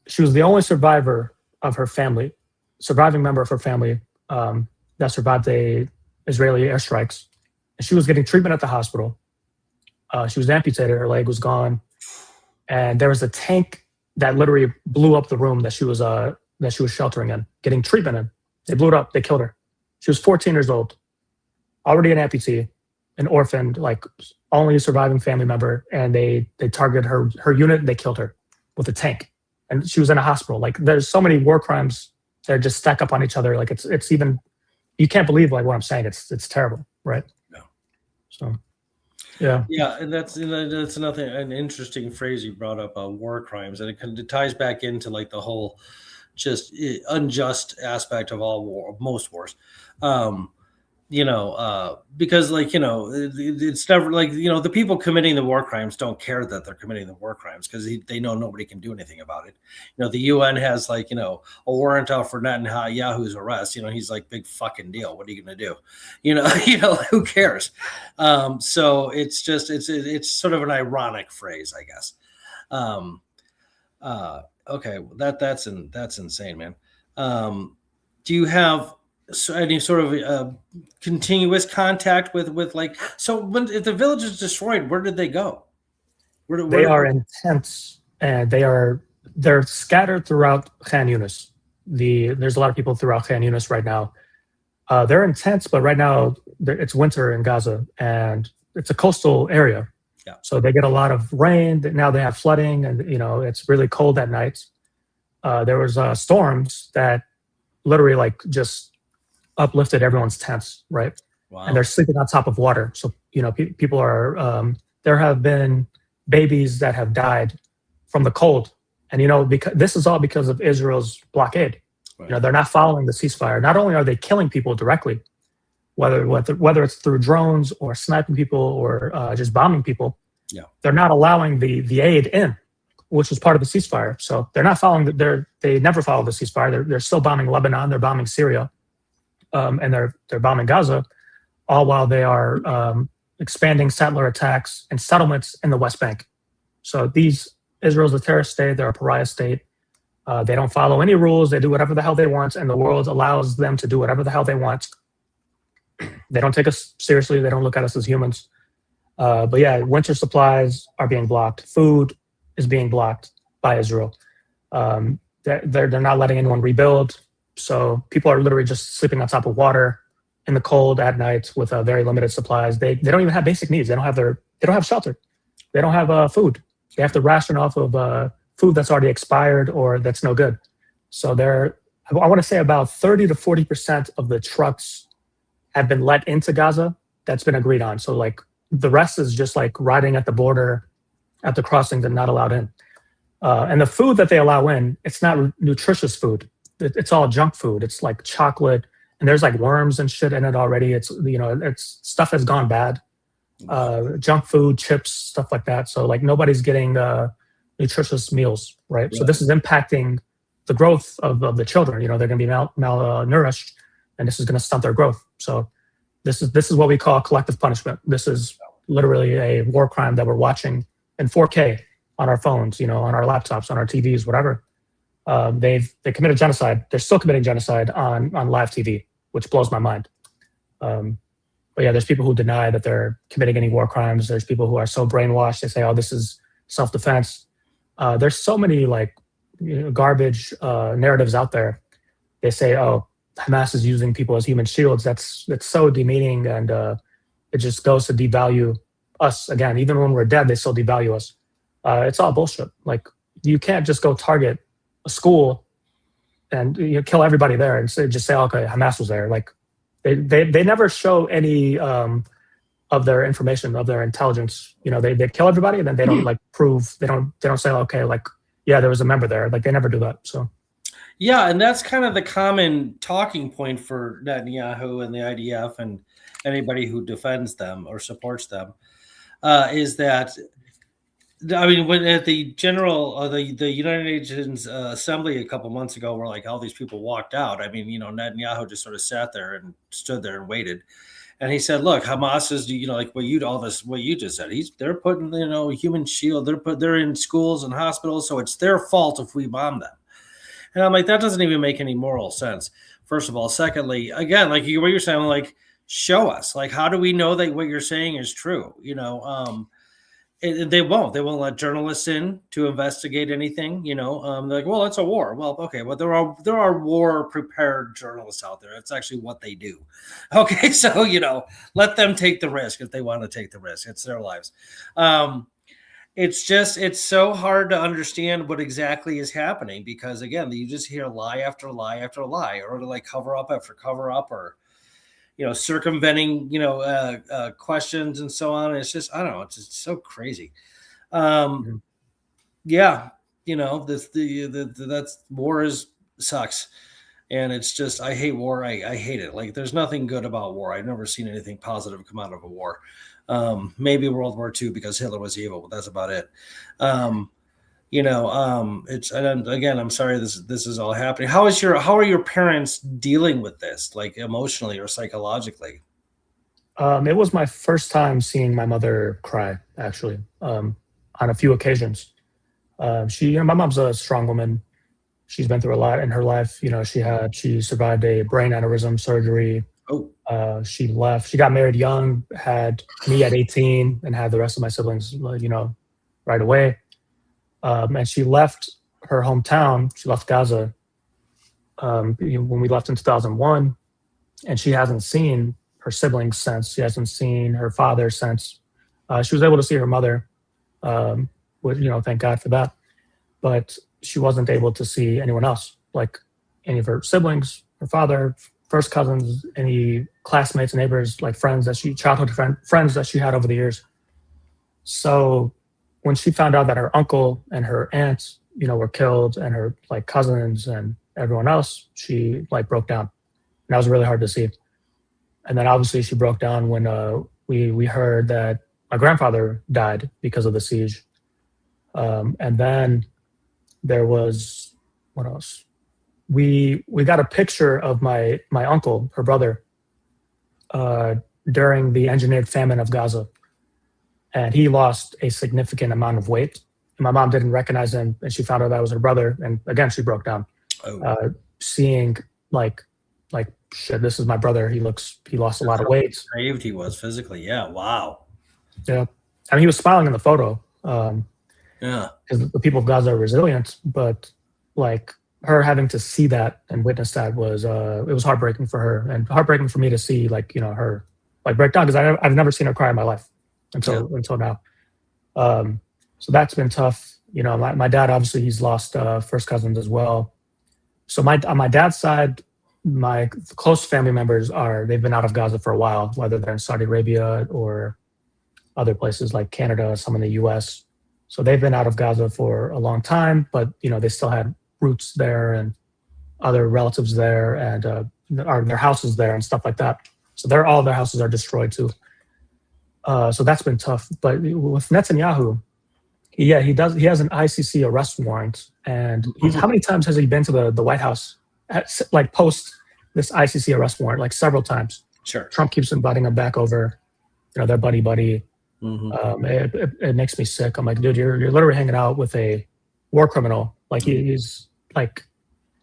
She was the only survivor of her family, surviving member of her family that survived the Israeli airstrikes. And she was getting treatment at the hospital. She was amputated. Her leg was gone. And there was a tank that literally blew up the room that she was sheltering in, getting treatment in. They blew it up. They killed her. She was 14 years old, already an amputee, an orphaned, like only a surviving family member. And they targeted her unit. They killed her with a tank. And she was in a hospital. Like there's so many war crimes that just stack up on each other. Like it's even, you can't believe like what I'm saying. It's terrible, right? No. So, yeah. Yeah, and that's an interesting phrase you brought up, war crimes, and it ties back into like the whole just unjust aspect of most wars. Because like, it's never like, the people committing the war crimes don't care that they're committing the war crimes because they know nobody can do anything about it. The UN has like, a warrant out for Netanyahu's arrest. He's like, big fucking deal. What are you going to do? Who cares? So it's just, it's sort of an ironic phrase, I guess. Okay. That's insane, man. Do you have any sort of continuous contact with like, so if the village is destroyed, where did they go? They are in tents, and they're scattered throughout Khan Yunis. There's a lot of people throughout Khan Yunis right now. They're in tents, but right now it's winter in Gaza, and it's a coastal area. Yeah. So they get a lot of rain. Now they have flooding, and it's really cold at night. There was storms that literally like just uplifted everyone's tents, right? Wow. And they're sleeping on top of water. So, people are, there have been babies that have died from the cold. And, because this is all because of Israel's blockade. Right. They're not following the ceasefire. Not only are they killing people directly, whether it's through drones or sniping people or just bombing people, yeah, they're not allowing the aid in, which is part of the ceasefire. So they're not following, they never follow the ceasefire. They're still bombing Lebanon, they're bombing Syria. And they're bombing Gaza, all while they are expanding settler attacks and settlements in the West Bank. So Israel's a terrorist state. They're a pariah state. They don't follow any rules. They do whatever the hell they want, and the world allows them to do whatever the hell they want. They don't take us seriously. They don't look at us as humans. But yeah, winter supplies are being blocked. Food is being blocked by Israel. They're not letting anyone rebuild. So people are literally just sleeping on top of water in the cold at night with very limited supplies. They don't even have basic needs. They don't have shelter. They don't have food. They have to ration off of food that's already expired or that's no good. So I want to say about 30 to 40% of the trucks have been let into Gaza. That's been agreed on. So like the rest is just like riding at the border at the crossings and not allowed in. And the food that they allow in, it's not nutritious food. It's all junk food. It's like chocolate, and there's like worms and shit in it already. It's it's stuff that's gone bad. Junk food, chips, stuff like that. So like nobody's getting nutritious meals, right? So this is impacting the growth of the children. They're going to be malnourished, and this is going to stunt their growth. So this is what we call collective punishment. This is literally a war crime that we're watching in 4K on our phones, on our laptops, on our TVs, whatever. They committed genocide. They're still committing genocide on live TV, which blows my mind. But yeah, there's people who deny that they're committing any war crimes. There's people who are so brainwashed. They say, "Oh, this is self-defense." There's so many like garbage narratives out there. They say, "Oh, Hamas is using people as human shields." That's so demeaning, and it just goes to devalue us again. Even when we're dead, they still devalue us. It's all bullshit. Like you can't just go target a school and kill everybody there, and just say, okay, Hamas was there. Like they never show any of their information, of their intelligence. They kill everybody, and then they don't like prove. They don't say, okay, like, yeah, there was a member there. Like they never do that. So yeah, and that's kind of the common talking point for Netanyahu and the IDF and anybody who defends them or supports them, is that, I mean, when at the the United Nations Assembly a couple months ago, where like all these people walked out. I mean, Netanyahu just sort of sat there and stood there and waited. And he said, "Look, Hamas is, like what you just said. They're putting, human shield. They're in schools and hospitals, so it's their fault if we bomb them." And I'm like, that doesn't even make any moral sense. First of all, secondly, again, like what you're saying, like, show us, like, how do we know that what you're saying is true? They won't let journalists in to investigate anything. They're like, well, it's a war. Well, okay, well, there are war prepared journalists out there. That's actually what they do. Okay, so let them take the risk if they want to take the risk. It's their lives. It's so hard to understand what exactly is happening, because again, you just hear lie after lie after lie, or to like cover up after cover up, or circumventing questions and so on. It's just, I don't know, it's just so crazy. Yeah, that's war sucks, and it's just, I hate war. I hate it. Like, there's nothing good about war. I've never seen anything positive come out of a war. Maybe World War II, because Hitler was evil, but that's about it. It's, and again, I'm sorry this is all happening. How are your parents dealing with this, like emotionally or psychologically? It was my first time seeing my mother cry, actually, on a few occasions. My mom's a strong woman. She's been through a lot in her life. She survived a brain aneurysm surgery. Oh. She left. She got married young, had me at 18, and had the rest of my siblings, right away. And she left her hometown. She left Gaza when we left in 2001, and she hasn't seen her siblings since. She hasn't seen her father since. She was able to see her mother, thank God for that. But she wasn't able to see anyone else, like any of her siblings, her father, first cousins, any classmates, neighbors, like childhood friends that she had over the years. So when she found out that her uncle and her aunts, were killed, and her like cousins and everyone else, she like broke down. And that was really hard to see. And then obviously she broke down when we heard that my grandfather died because of the siege. And then there was, what else? We got a picture of my uncle, her brother, during the engineered famine of Gaza. And he lost a significant amount of weight. And my mom didn't recognize him, and she found out that was her brother. And again, she broke down. Oh. Seeing like, shit, this is my brother. He lost a lot of weight. Brave he was physically. Yeah. Wow. Yeah. I mean, he was smiling in the photo. Yeah. Because the people of Gaza are resilient, but like her having to see that and witness that was it was heartbreaking for her, and heartbreaking for me to see her like break down, because I've never seen her cry in my life until now. So that's been tough. My dad, obviously, he's lost first cousins as well. So on my dad's side, my close family members they've been out of Gaza for a while, whether they're in Saudi Arabia or other places like Canada, some in the US. So they've been out of Gaza for a long time, but they still had roots there and other relatives there, and their houses there and stuff like that. So all their houses are destroyed too. So that's been tough. But with Netanyahu, he has an ICC arrest warrant, and how many times has he been to the White House, like post this ICC arrest warrant? Like several times. Sure. Trump keeps inviting him back over. They're buddy. Mm-hmm. It makes me sick. I'm like, dude, you're literally hanging out with a war criminal. Like he's like,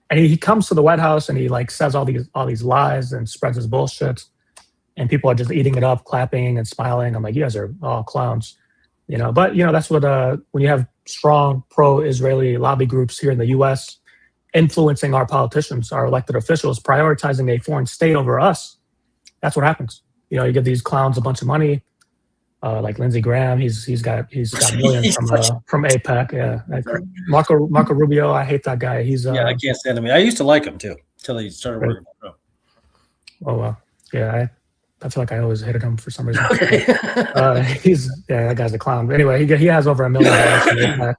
and he comes to the White House and he like says all these lies and spreads his bullshit, and people are just eating it up, clapping and smiling. I'm like, you guys are all clowns, But that's what when you have strong pro-Israeli lobby groups here in the U.S. influencing our politicians, our elected officials, prioritizing a foreign state over us, that's what happens. You give these clowns a bunch of money. like Lindsey Graham. He's got millions from APEC. Yeah, Right. Marco Rubio. I hate that guy. He's Yeah, I can't stand him. I used to like him too until he started Right. working for him. Oh well, yeah. I feel like I always hated him for some reason. Okay. That guy's a clown. But anyway, he has over $1 million.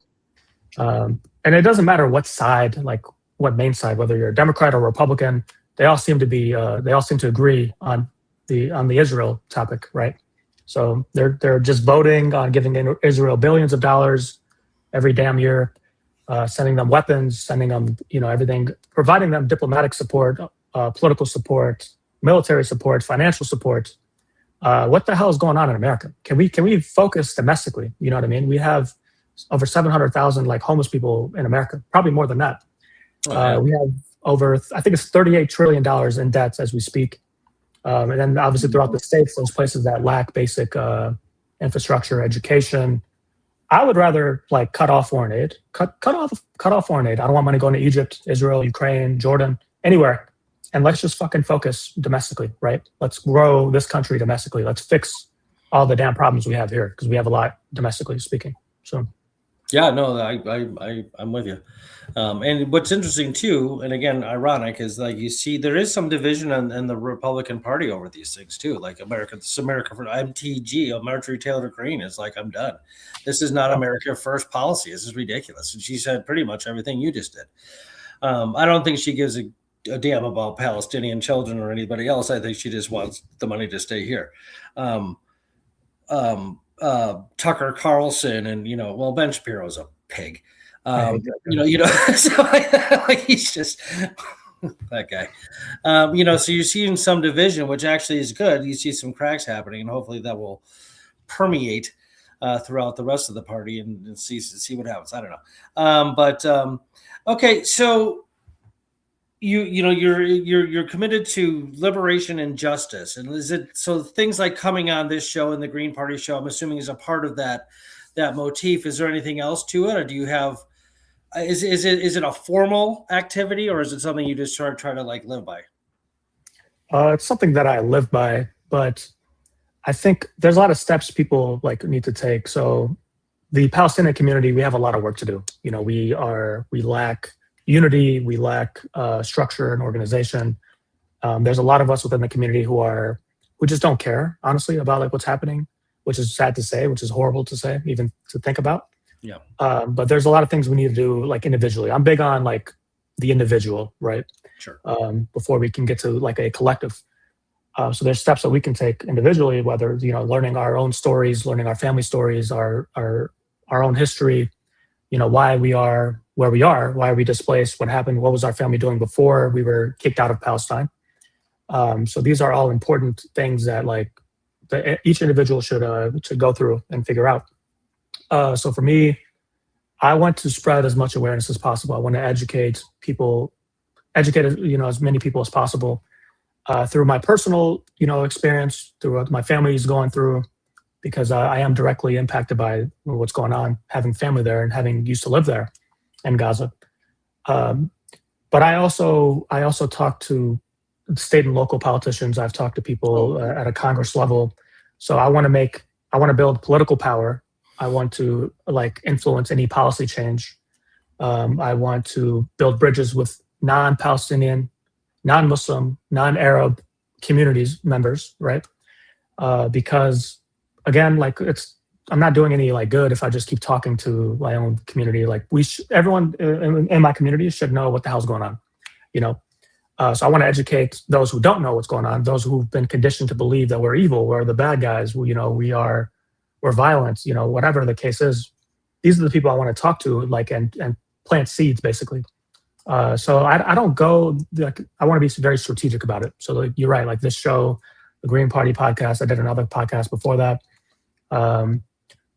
And it doesn't matter what side, like what main side, whether you're a Democrat or Republican, they all seem to agree on the Israel topic, right? So they're just voting on giving Israel billions of dollars every damn year, sending them weapons, sending them everything, providing them diplomatic support, political support, military support, financial support. What the hell is going on in America? Can we focus domestically? You know what I mean? We have over 700,000 like homeless people in America, probably more than that. We have over, I think it's $38 trillion in debts as we speak. And then obviously throughout the states, those places that lack basic infrastructure, education. I would rather like cut off foreign aid, cut off foreign aid. I don't want money going to Egypt, Israel, Ukraine, Jordan, anywhere. And let's just fucking focus domestically, right? Let's grow this country domestically. Let's fix all the damn problems we have here because we have a lot domestically speaking. So, yeah, no, I'm with you. And what's interesting too, and again, ironic, is like you see there is some division in the Republican Party over these things too. Like America for MTG, Marjorie Taylor Greene is like, I'm done. This is not America First policy. This is ridiculous. And she said pretty much everything you just did. I don't think she gives a damn about Palestinian children or anybody else. I think she just wants the money to stay here. Tucker Carlson and Ben Shapiro's a pig. So like he's just that guy. So you're seeing some division, which actually is good. You see some cracks happening, and hopefully that will permeate throughout the rest of the party and see what happens. I don't know. Okay, so you're committed to liberation and justice, and is it so things like coming on this show and the Green Party show, I'm assuming, is a part of that motif. Is there anything else to it, or do you have is it a formal activity, or is it something you just try to like live by? It's something that I live by, but I think there's a lot of steps people like need to take. So the Palestinian community, we have a lot of work to do. We lack unity, we lack structure and organization. There's a lot of us within the community who just don't care, honestly, about like what's happening, which is sad to say, which is horrible to say, even to think about. Yeah. But there's a lot of things we need to do like individually. I'm big on like the individual, right? Sure. Before we can get to like a collective. So there's steps that we can take individually, whether, learning our own stories, learning our family stories, our own history, why we are where we are, why are we displaced, what happened, what was our family doing before we were kicked out of Palestine. So these are all important things that like each individual should go through and figure out. So for me, I want to spread as much awareness as possible. I want to educate as many people as possible through my personal, experience, through what my family is going through, because I am directly impacted by what's going on, having family there and having used to live there in Gaza. But I also talk to state and local politicians. I've talked to people at a Congress level. So I want to build political power. I want to like influence any policy change. I want to build bridges with non-Palestinian, non-Muslim, non-Arab communities members, right? Because again, like I'm not doing any like good if I just keep talking to my own community. Like everyone in my community should know what the hell's going on, So I want to educate those who don't know what's going on, those who've been conditioned to believe that we're evil, we're the bad guys, we're violent, whatever the case is. These are the people I want to talk to, like, and plant seeds, basically. So I don't go, like, I want to be very strategic about it. So like, you're right, like this show, the Green Party podcast, I did another podcast before that.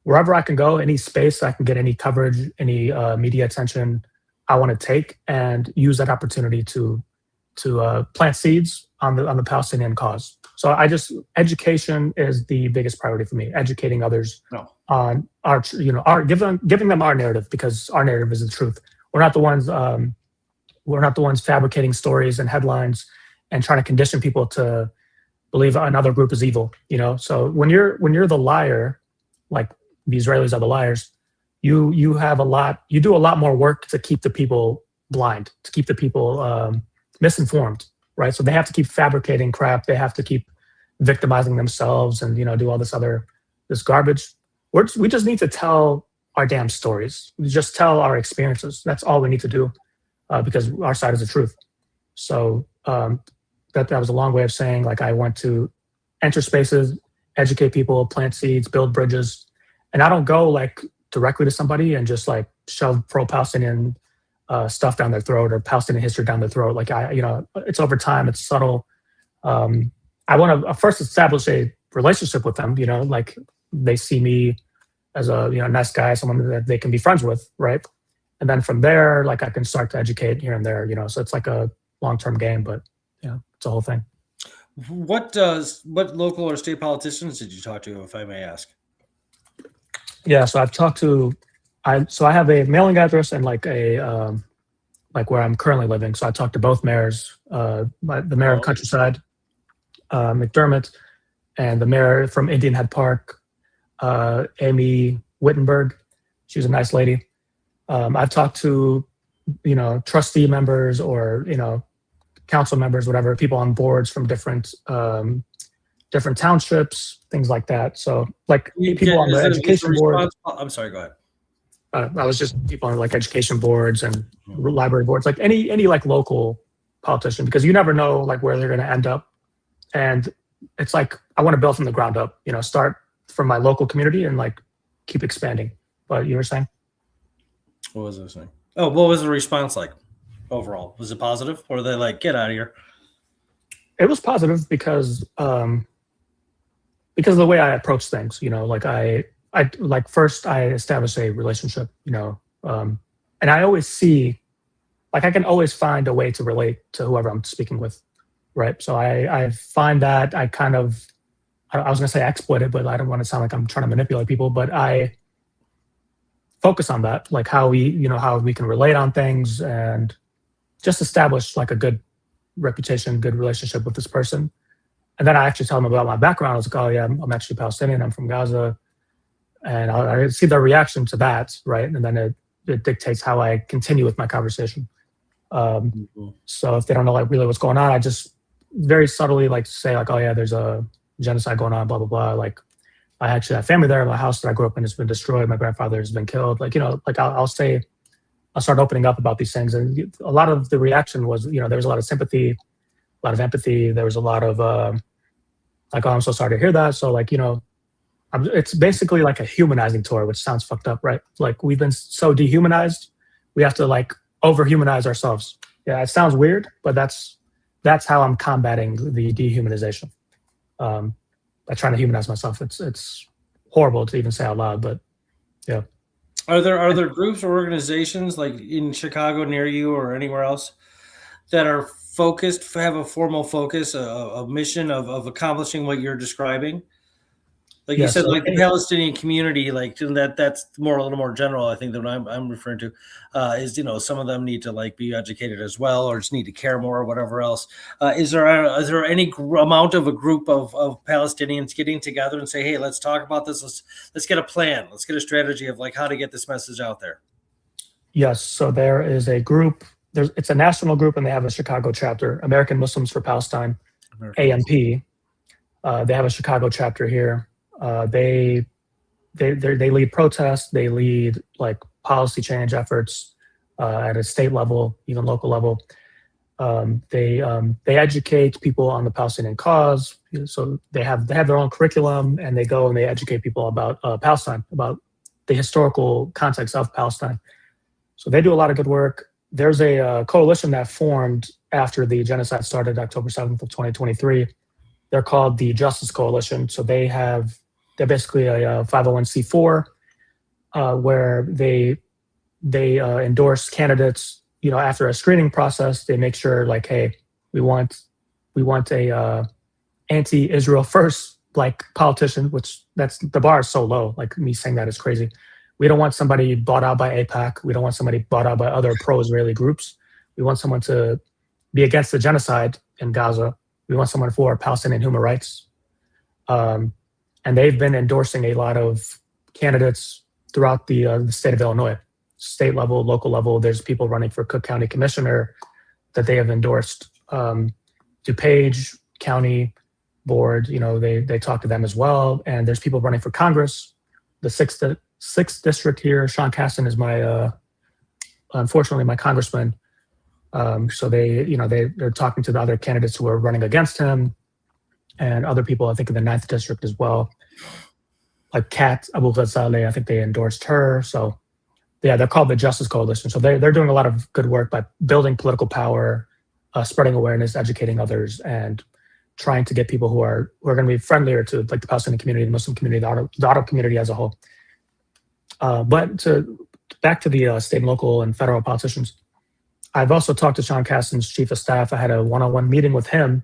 Wherever I can go, any space I can get any coverage, any media attention, I want to take and use that opportunity to plant seeds on the Palestinian cause. So education is the biggest priority for me. Educating others on giving them our narrative, because our narrative is the truth. We're not the ones fabricating stories and headlines and trying to condition people to believe another group is evil. So when you're the liar, like the Israelis are the liars, you do a lot more work to keep the people blind, to keep the people misinformed, right? So they have to keep fabricating crap. They have to keep victimizing themselves and, do all this garbage. We just need to tell our damn stories. We just tell our experiences. That's all we need to do because our side is the truth. So that was a long way of saying, like, I want to enter spaces, educate people, plant seeds, build bridges. And I don't go like directly to somebody and just like shove pro-Palestinian stuff down their throat or Palestinian history down their throat. Like it's over time, it's subtle. I want to first establish a relationship with them, like they see me as a nice guy, someone that they can be friends with, right? And then from there, like I can start to educate here and there, so it's like a long-term game, but it's a whole thing. What local or state politicians did you talk to, if I may ask? Yeah, so I've talked to, I have a mailing address and like a like where I'm currently living. So I talked to both mayors, the mayor of Countryside, McDermott, and the mayor from Indian Head Park, Amy Wittenberg. She's a nice lady. I've talked to, trustee members or, council members, whatever, people on boards from different townships, things like that. So like people on the education board. I'm sorry, go ahead. I was just people on like education boards and library boards, like any like local politician, because you never know like where they're going to end up. And it's like, I want to build from the ground up, start from my local community and like keep expanding. But you were saying? What was I saying? Oh, what was the response like overall? Was it positive, or were they like, get out of here? It was positive because of the way I approach things, like I like first I establish a relationship, and I always see, like I can always find a way to relate to whoever I'm speaking with, right? So I find that I kind of, I was gonna say exploit it, but I don't want to sound like I'm trying to manipulate people, but I focus on that, like how we can relate on things and just establish like a good reputation, good relationship with this person. And then I actually tell them about my background. I was like, oh yeah, I'm actually Palestinian, I'm from Gaza. And I see their reaction to that, right? And then it dictates how I continue with my conversation. So if they don't know like really what's going on, I just very subtly like say like, oh yeah, there's a genocide going on, blah, blah, blah. Like I actually have family there. My house that I grew up in has been destroyed. My grandfather has been killed. Like, like I'll start opening up about these things. And a lot of the reaction was, there was a lot of sympathy, a lot of empathy. There was a lot of like, oh, I'm so sorry to hear that. So like, it's basically like a humanizing tour, which sounds fucked up, right? Like we've been so dehumanized, we have to like over-humanize ourselves. Yeah, it sounds weird, but that's how I'm combating the dehumanization. By trying to humanize myself. It's horrible to even say out loud, but yeah. Are there groups or organizations like in Chicago near you or anywhere else that are focused, have a formal focus, a mission of accomplishing what you're describing? Like you said, like the Palestinian community, like that's a little more general, I think, than I'm referring to, is, some of them need to like be educated as well, or just need to care more or whatever else. Is there any amount of a group of Palestinians getting together and say, hey, let's talk about this. Let's get a plan. Let's get a strategy of like how to get this message out there. Yes. So there is a group, it's a national group and they have a Chicago chapter, American Muslims for Palestine, AMP. They have a Chicago chapter here. They lead protests. They lead like policy change efforts at a state level, even local level. They educate people on the Palestinian cause. So they have their own curriculum, and they go and they educate people about Palestine, about the historical context of Palestine. So they do a lot of good work. There's a coalition that formed after the genocide started, October 7th of 2023. They're called the Justice Coalition. So they're basically a 501c4 where they endorse candidates. After a screening process, they make sure like, hey, we want a anti-Israel first like politician, which the bar is so low. Like me saying that is crazy. We don't want somebody bought out by AIPAC. We don't want somebody bought out by other pro-Israeli groups. We want someone to be against the genocide in Gaza. We want someone for Palestinian human rights. And they've been endorsing a lot of candidates throughout the state of Illinois, state level, local level. There's people running for Cook County Commissioner that they have endorsed. DuPage County Board, they talk to them as well. And there's people running for Congress. The sixth district here, Sean Casten is unfortunately my congressman. So they're talking to the other candidates who are running against him and other people, I think in the 9th district as well. Like Kat Abu Ghazaleh, I think they endorsed her. So yeah, they're called the Justice Coalition. So they're doing a lot of good work by building political power, spreading awareness, educating others, and trying to get people who are going to be friendlier to like the Palestinian community, the Muslim community, the Arab community as a whole. But back to the state and local and federal politicians, I've also talked to Sean Casten's chief of staff. I had a one-on-one meeting with him.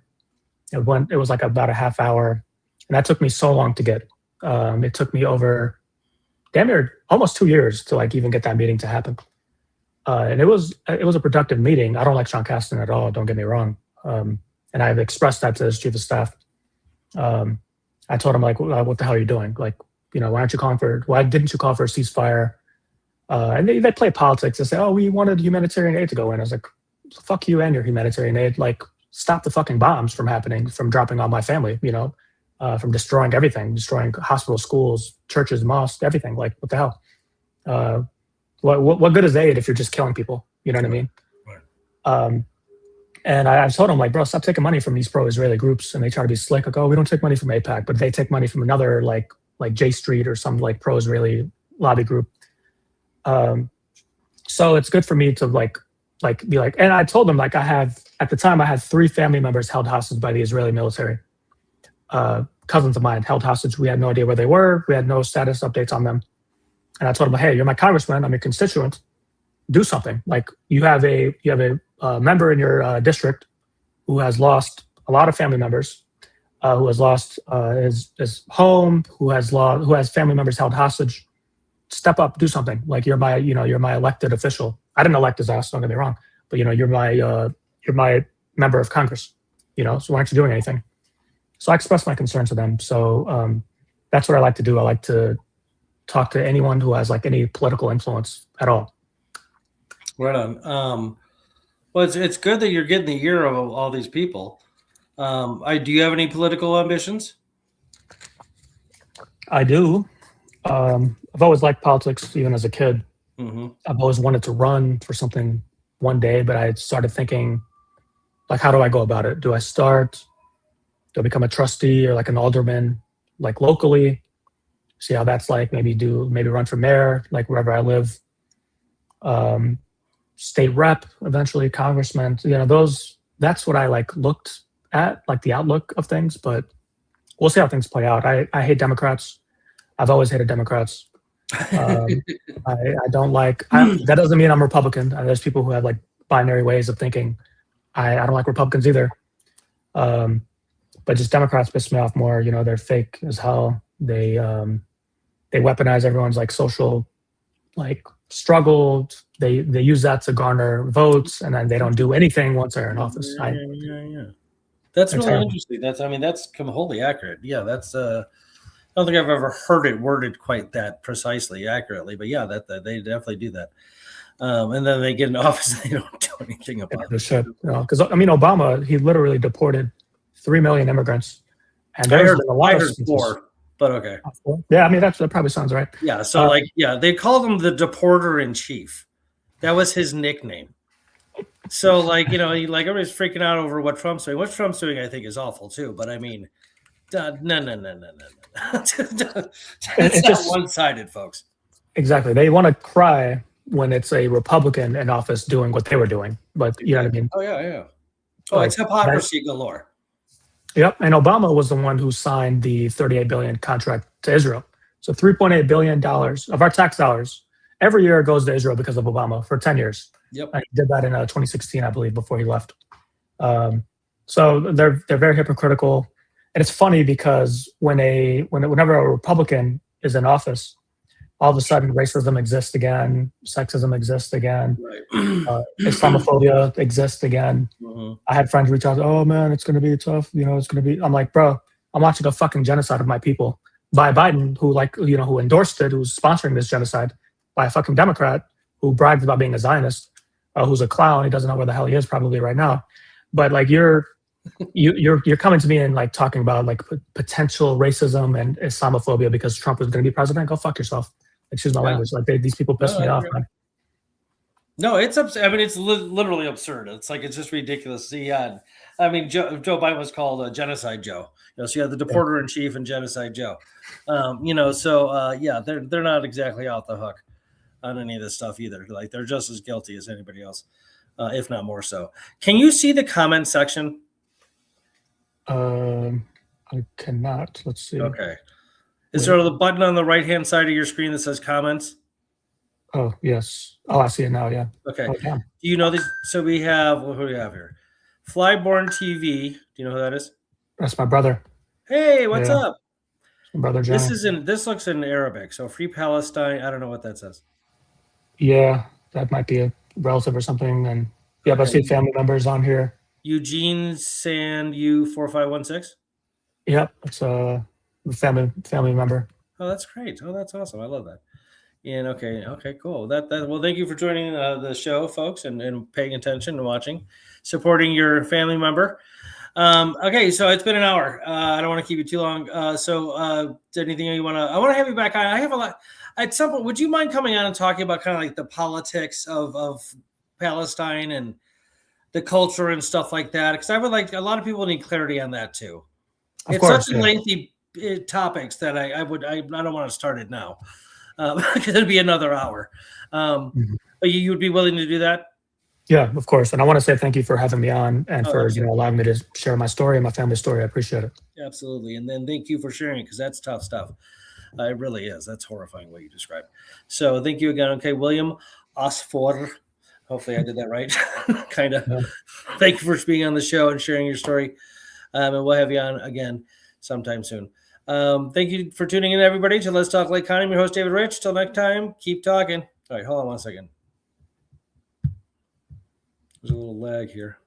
It was like about a half hour, and that took me so long to get. It took me over damn near almost 2 years to like even get that meeting to happen. And it was a productive meeting. I don't like Sean Casten at all. Don't get me wrong. And I've expressed that to his chief of staff. I told him like, what the hell are you doing? Like, why didn't you call for a ceasefire? And they play politics. They say, oh, we wanted humanitarian aid to go in. I was like, fuck you and your humanitarian aid. Like, stop the fucking bombs from happening, from dropping on my family, from destroying everything, destroying hospitals, schools, churches, mosques, everything. Like, what the hell? What good is aid if you're just killing people? You know what I mean? Right. And I told him, like, bro, stop taking money from these pro-Israeli groups. And they try to be slick, like, oh, we don't take money from AIPAC, but they take money from another, like J Street or some like pro-Israeli lobby group. So it's good for me to be like, and I told them like at the time I had 3 family members held hostage by the Israeli military. Cousins of mine held hostage. We had no idea where they were. We had no status updates on them. And I told them, hey, you're my congressman. I'm your constituent. Do something. Like you have a member in your district who has lost a lot of family members, who has lost his home, who has family members held hostage. Step up, do something. Like you're my elected official. I didn't elect his ass, don't get me wrong, but you're my member of Congress. So why aren't you doing anything? So I expressed my concerns to them. So that's what I like to do. I like to talk to anyone who has like any political influence at all. Right on. Well, it's good that you're getting the ear of all these people. Do you have any political ambitions? I do. I've always liked politics, even as a kid. Mm-hmm. I've always wanted to run for something one day, but I started thinking, like, how do I go about it? Do I become a trustee or like an alderman, like locally? See how that's like. Maybe run for mayor, like wherever I live. State rep, eventually congressman. That's what I like looked at, like the outlook of things. But we'll see how things play out. I hate Democrats. I've always hated Democrats. I don't like. That doesn't mean I'm Republican. There's people who have like binary ways of thinking. I don't like Republicans either. But just Democrats piss me off more. They're fake as hell. They weaponize everyone's like social like struggle. They use that to garner votes, and then they don't do anything once they're in office. Yeah. That's really interesting. That's wholly accurate. Yeah, that's I don't think I've ever heard it worded quite that precisely accurately, but yeah, that they definitely do that. And then they get in office and they don't do anything about it. Because Obama, he literally deported 3 million immigrants, and I heard 4, but okay. Yeah, that probably sounds right. Yeah, so they called him the deporter in chief. That was his nickname. So everybody's freaking out over what Trump's doing. What Trump's doing, I think, is awful too. But no. It's just one-sided, folks. Exactly. They want to cry when it's a Republican in office doing what they were doing. But you know what I mean? Oh, yeah. Oh, it's hypocrisy galore. Yep. And Obama was the one who signed the $38 billion contract to Israel. So $3.8 billion of our tax dollars every year goes to Israel because of Obama for 10 years. Yep. And he did that in 2016, I believe, before he left. So they're very hypocritical. And it's funny because whenever a Republican is in office, all of a sudden racism exists again, sexism exists again, right. Islamophobia exists again. Mm-hmm. I had friends reach out, oh man, it's going to be tough. It's going to be, I'm like, bro, I'm watching a fucking genocide of my people. by Biden, who who endorsed it, who's sponsoring this genocide, by a fucking Democrat who brags about being a Zionist, who's a clown. He doesn't know where the hell he is probably right now. But like you're coming to me and like talking about like potential racism and Islamophobia because Trump was going to be president. Go fuck yourself. Excuse my language. Like these people piss me off, man. No, it's I mean, it's literally absurd. It's like, it's just ridiculous. I mean, Joe Biden was called Genocide Joe. So you have the deporter in chief and Genocide Joe. Yeah, they're not exactly off the hook on any of this stuff either. Like, they're just as guilty as anybody else, if not more so. Can you see the comment section? I cannot. Let's see. Okay. Is there a button on the right-hand side of your screen that says comments? Oh, yes. Oh, I see it now. Yeah. Okay. Do you know this? So we have, who do we have here? Flyborn TV. Do you know who that is? That's my brother. Hey, what's up? My brother Johnny. This looks in Arabic. So Free Palestine. I don't know what that says. Yeah, that might be a relative or something. And yeah, but I see family members on here. Eugene Sandu 4516. Yep, it's a family member. Oh, that's great. Oh, that's awesome. I love that. And okay, cool. Well, thank you for joining the show, folks, and paying attention and watching, supporting your family member. Okay, so it's been an hour. I don't want to keep you too long. Anything you want to? I want to have you back on. I have a lot. At some point, would you mind coming on and talking about kind of like the politics of Palestine and the culture and stuff like that? Because I would like, a lot of people need clarity on that too. It's such a lengthy topics that I don't want to start it now. Because it'd be another hour. But you would be willing to do that? Yeah, of course. And I want to say thank you for having me on and for allowing me to share my story and my family story. I appreciate it. Absolutely. And then thank you for sharing it, because that's tough stuff. It really is. That's horrifying what you described. So thank you again. Okay, William Asfour. Hopefully I did that right. Kind of. Yeah. Thank you for being on the show and sharing your story. And we'll have you on again sometime soon. Thank you for tuning in, everybody, to Let's Talk Lake County. I'm your host, David Rich. Till next time, keep talking. All right, hold on one second. There's a little lag here.